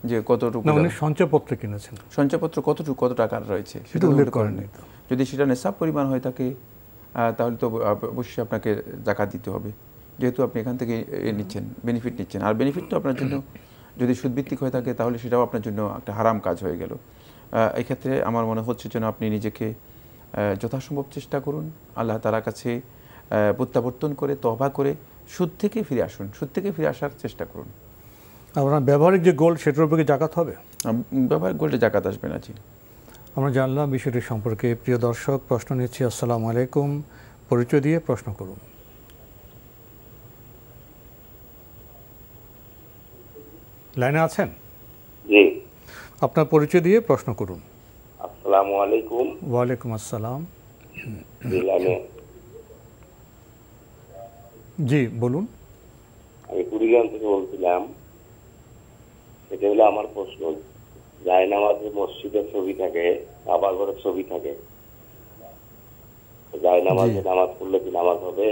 Speaker 3: যে কতটুকু
Speaker 2: সঞ্চয়পত্র কিনেছেন,
Speaker 3: সঞ্চয়পত্র কতটুকু কত টাকার রয়েছে
Speaker 2: সেটা উল্লেখ করেন নাই।
Speaker 3: যদি সেটা নেশাব পরিমাণ হয়ে থাকে তাহলে তো অবশ্যই আপনাকে জাকাত দিতে হবে, যেহেতু আপনি এখান থেকে নিচ্ছেন, বেনিফিট নিচ্ছেন। আর বেনিফিটটা আপনার জন্য যদি সুদভিত্তিক হয়ে থাকে তাহলে সেটাও আপনার জন্য একটা হারাম কাজ হয়ে গেল। এই ক্ষেত্রে আমার মনে হচ্ছে যেন আপনি নিজেকে যথাসম্ভব চেষ্টা করুন, আল্লাহ তাআলার কাছে প্রত্যাবর্তন করে তওবা করে সুদ থেকে ফিরে আসুন, সুদ থেকে ফিরে আসার চেষ্টা করুন।
Speaker 2: আপনার ব্যবহারিক যে গোল্ড সেটার উপরে জাকাত হবে?
Speaker 3: ব্যবহারিক গোল্ডে জাকাত আসবে না। জি,
Speaker 2: আমরা জানলাম বিষয়টি সম্পর্কে। প্রিয় দর্শক, প্রশ্ন নিচ্ছি। আসসালামু আলাইকুম, পরিচয় দিয়ে প্রশ্ন করুন। লাইনে আছেন?
Speaker 14: জি,
Speaker 2: আপনার পরিচয় দিয়ে প্রশ্ন করুন।
Speaker 14: আসসালামু আলাইকুম।
Speaker 2: ওয়ালাইকুম আসসালাম। জি বলুন।
Speaker 14: আমি কুড়িগ্রাম থেকে বলছিলাম। এটা হলো আমার প্রশ্ন, জায়নামাজে মসজিদের ছবি থাকে, কাবা ঘরের ছবি থাকে, জায়নামাজে নামাজ পড়লে কি নামাজ হবে?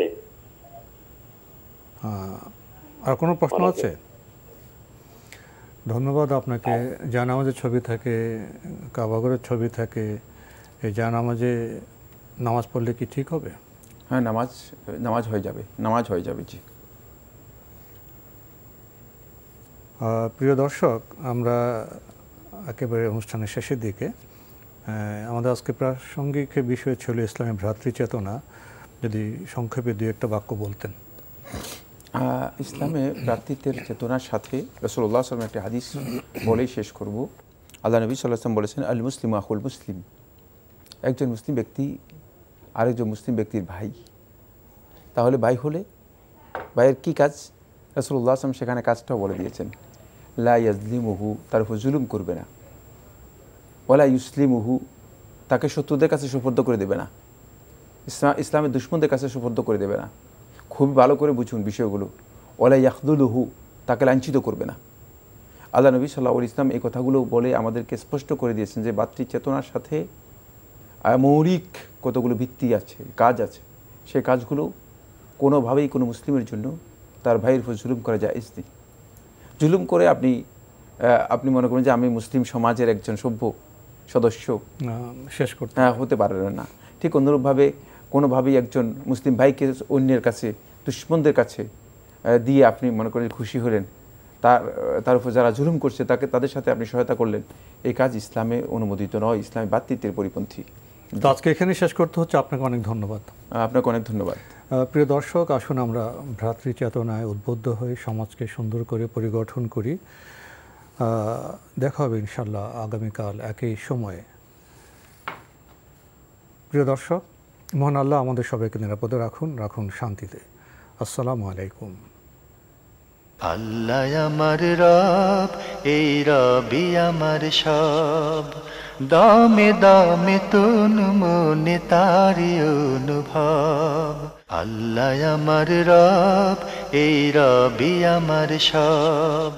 Speaker 2: আর কোনো প্রশ্ন আছে? ধন্যবাদ আপনাকে। জায়নামাজের ছবি থাকে, কাবা ঘরের ছবি থাকে, এই জায়নামাজে নামাজ পড়লে কি ঠিক হবে?
Speaker 3: হ্যাঁ, নামাজ হয়ে যাবে, নামাজ হয়ে যাবে। জি।
Speaker 2: প্রিয় দর্শক, আমরা একেবারে অনুষ্ঠানের শেষের দিকে। আমাদের আজকে প্রাসঙ্গিক বিষয় ছিল ইসলামী ভ্রাতৃচেতনা। যদি সংক্ষেপে 2-1 বাক্য বলতেন।
Speaker 3: ইসলামে ভ্রাতৃত্বের চেতনার সাথে রাসূলুল্লাহ সাল্লাল্লাহু আলাইহি ওয়াসাল্লাম একটি হাদিস বলেই শেষ করব। আল্লাহ নবী সাল্লাল্লাহু আলাইহি ওয়াসাল্লাম বলেছেন, আল মুসলিমু আখুল মুসলিম, একজন মুসলিম ব্যক্তি আরেকজন মুসলিম ব্যক্তির ভাই। তাহলে ভাই হলে ভাইয়ের কী কাজ? রাসূলুল্লাহ সাল্লাল্লাহু আলাইহি ওয়াসাল্লাম সেখানে কাজটাও বলে দিয়েছেন। লা ইয়াজলিমুহু, তার উপর জুলুম করবে না। ওয়ালা ইউসলিমুহু, তাকে শত্রুদের কাছে সুপর্দ করে দেবে না, ইসলামের দুশমনদের কাছে সুপর্দ করে দেবে না। খুবই ভালো করে বুঝুন বিষয়গুলো। ওয়ালা ইয়াখদুলুহু, তাকে লাঞ্ছিত করবে না। আল্লাহ নবী সাল্লাল্লাহু আলাইহি ওয়াসাল্লাম এই কথাগুলো বলে আমাদেরকে স্পষ্ট করে দিয়েছেন যে ভাতৃচেতনার সাথে মৌলিক কতগুলো ভিত্তি আছে, কাজ আছে। সেই কাজগুলো কোনোভাবেই কোনো মুসলিমের জন্য তার ভাইয়ের উপর জুলুম করা জায়েজ নেই। জুলুম করে আপনি মনে করেন যে আমি মুসলিম সমাজের একজন সভ্য সদস্য
Speaker 2: শেষ করতে
Speaker 3: হতে পারবেন না। ঠিক অনুরূপভাবে কোনোভাবেই একজন মুসলিম ভাইকে অন্যের কাছে, দুশমনদের কাছে দিয়ে আপনি মনে করেন খুশি হলেন, তার উপর যারা জুলুম করছে তাদের সাথে আপনি সহায়তা করলেন, এই কাজ ইসলামে অনুমোদিত নয়, ইসলামী ভ্রাতৃত্বের পরিপন্থী।
Speaker 2: তো আজকে এখানে শেষ করতে হচ্ছে। আপনাকে অনেক ধন্যবাদ।
Speaker 3: আপনাকে অনেক ধন্যবাদ।
Speaker 2: প্রিয় দর্শক, আসুন আমরা ভ্রাতৃচেতনায় উদ্বুদ্ধ হয়ে সমাজকে সুন্দর করে পরিগঠন করি। দেখা হবে ইনশাল্লাহ আগামীকাল একই সময়ে। প্রিয় দর্শক, মহান আল্লাহ আমাদের সবাইকে নিরাপদে রাখুন শান্তিতে। আসসালামু আলাইকুম।
Speaker 1: আল্লাহ আমার রব, এই রবি আমার সব, দামে দামে তুন মনে তারি অনুভব। আল্লাহ আমার রব, এই রবি আমার সব।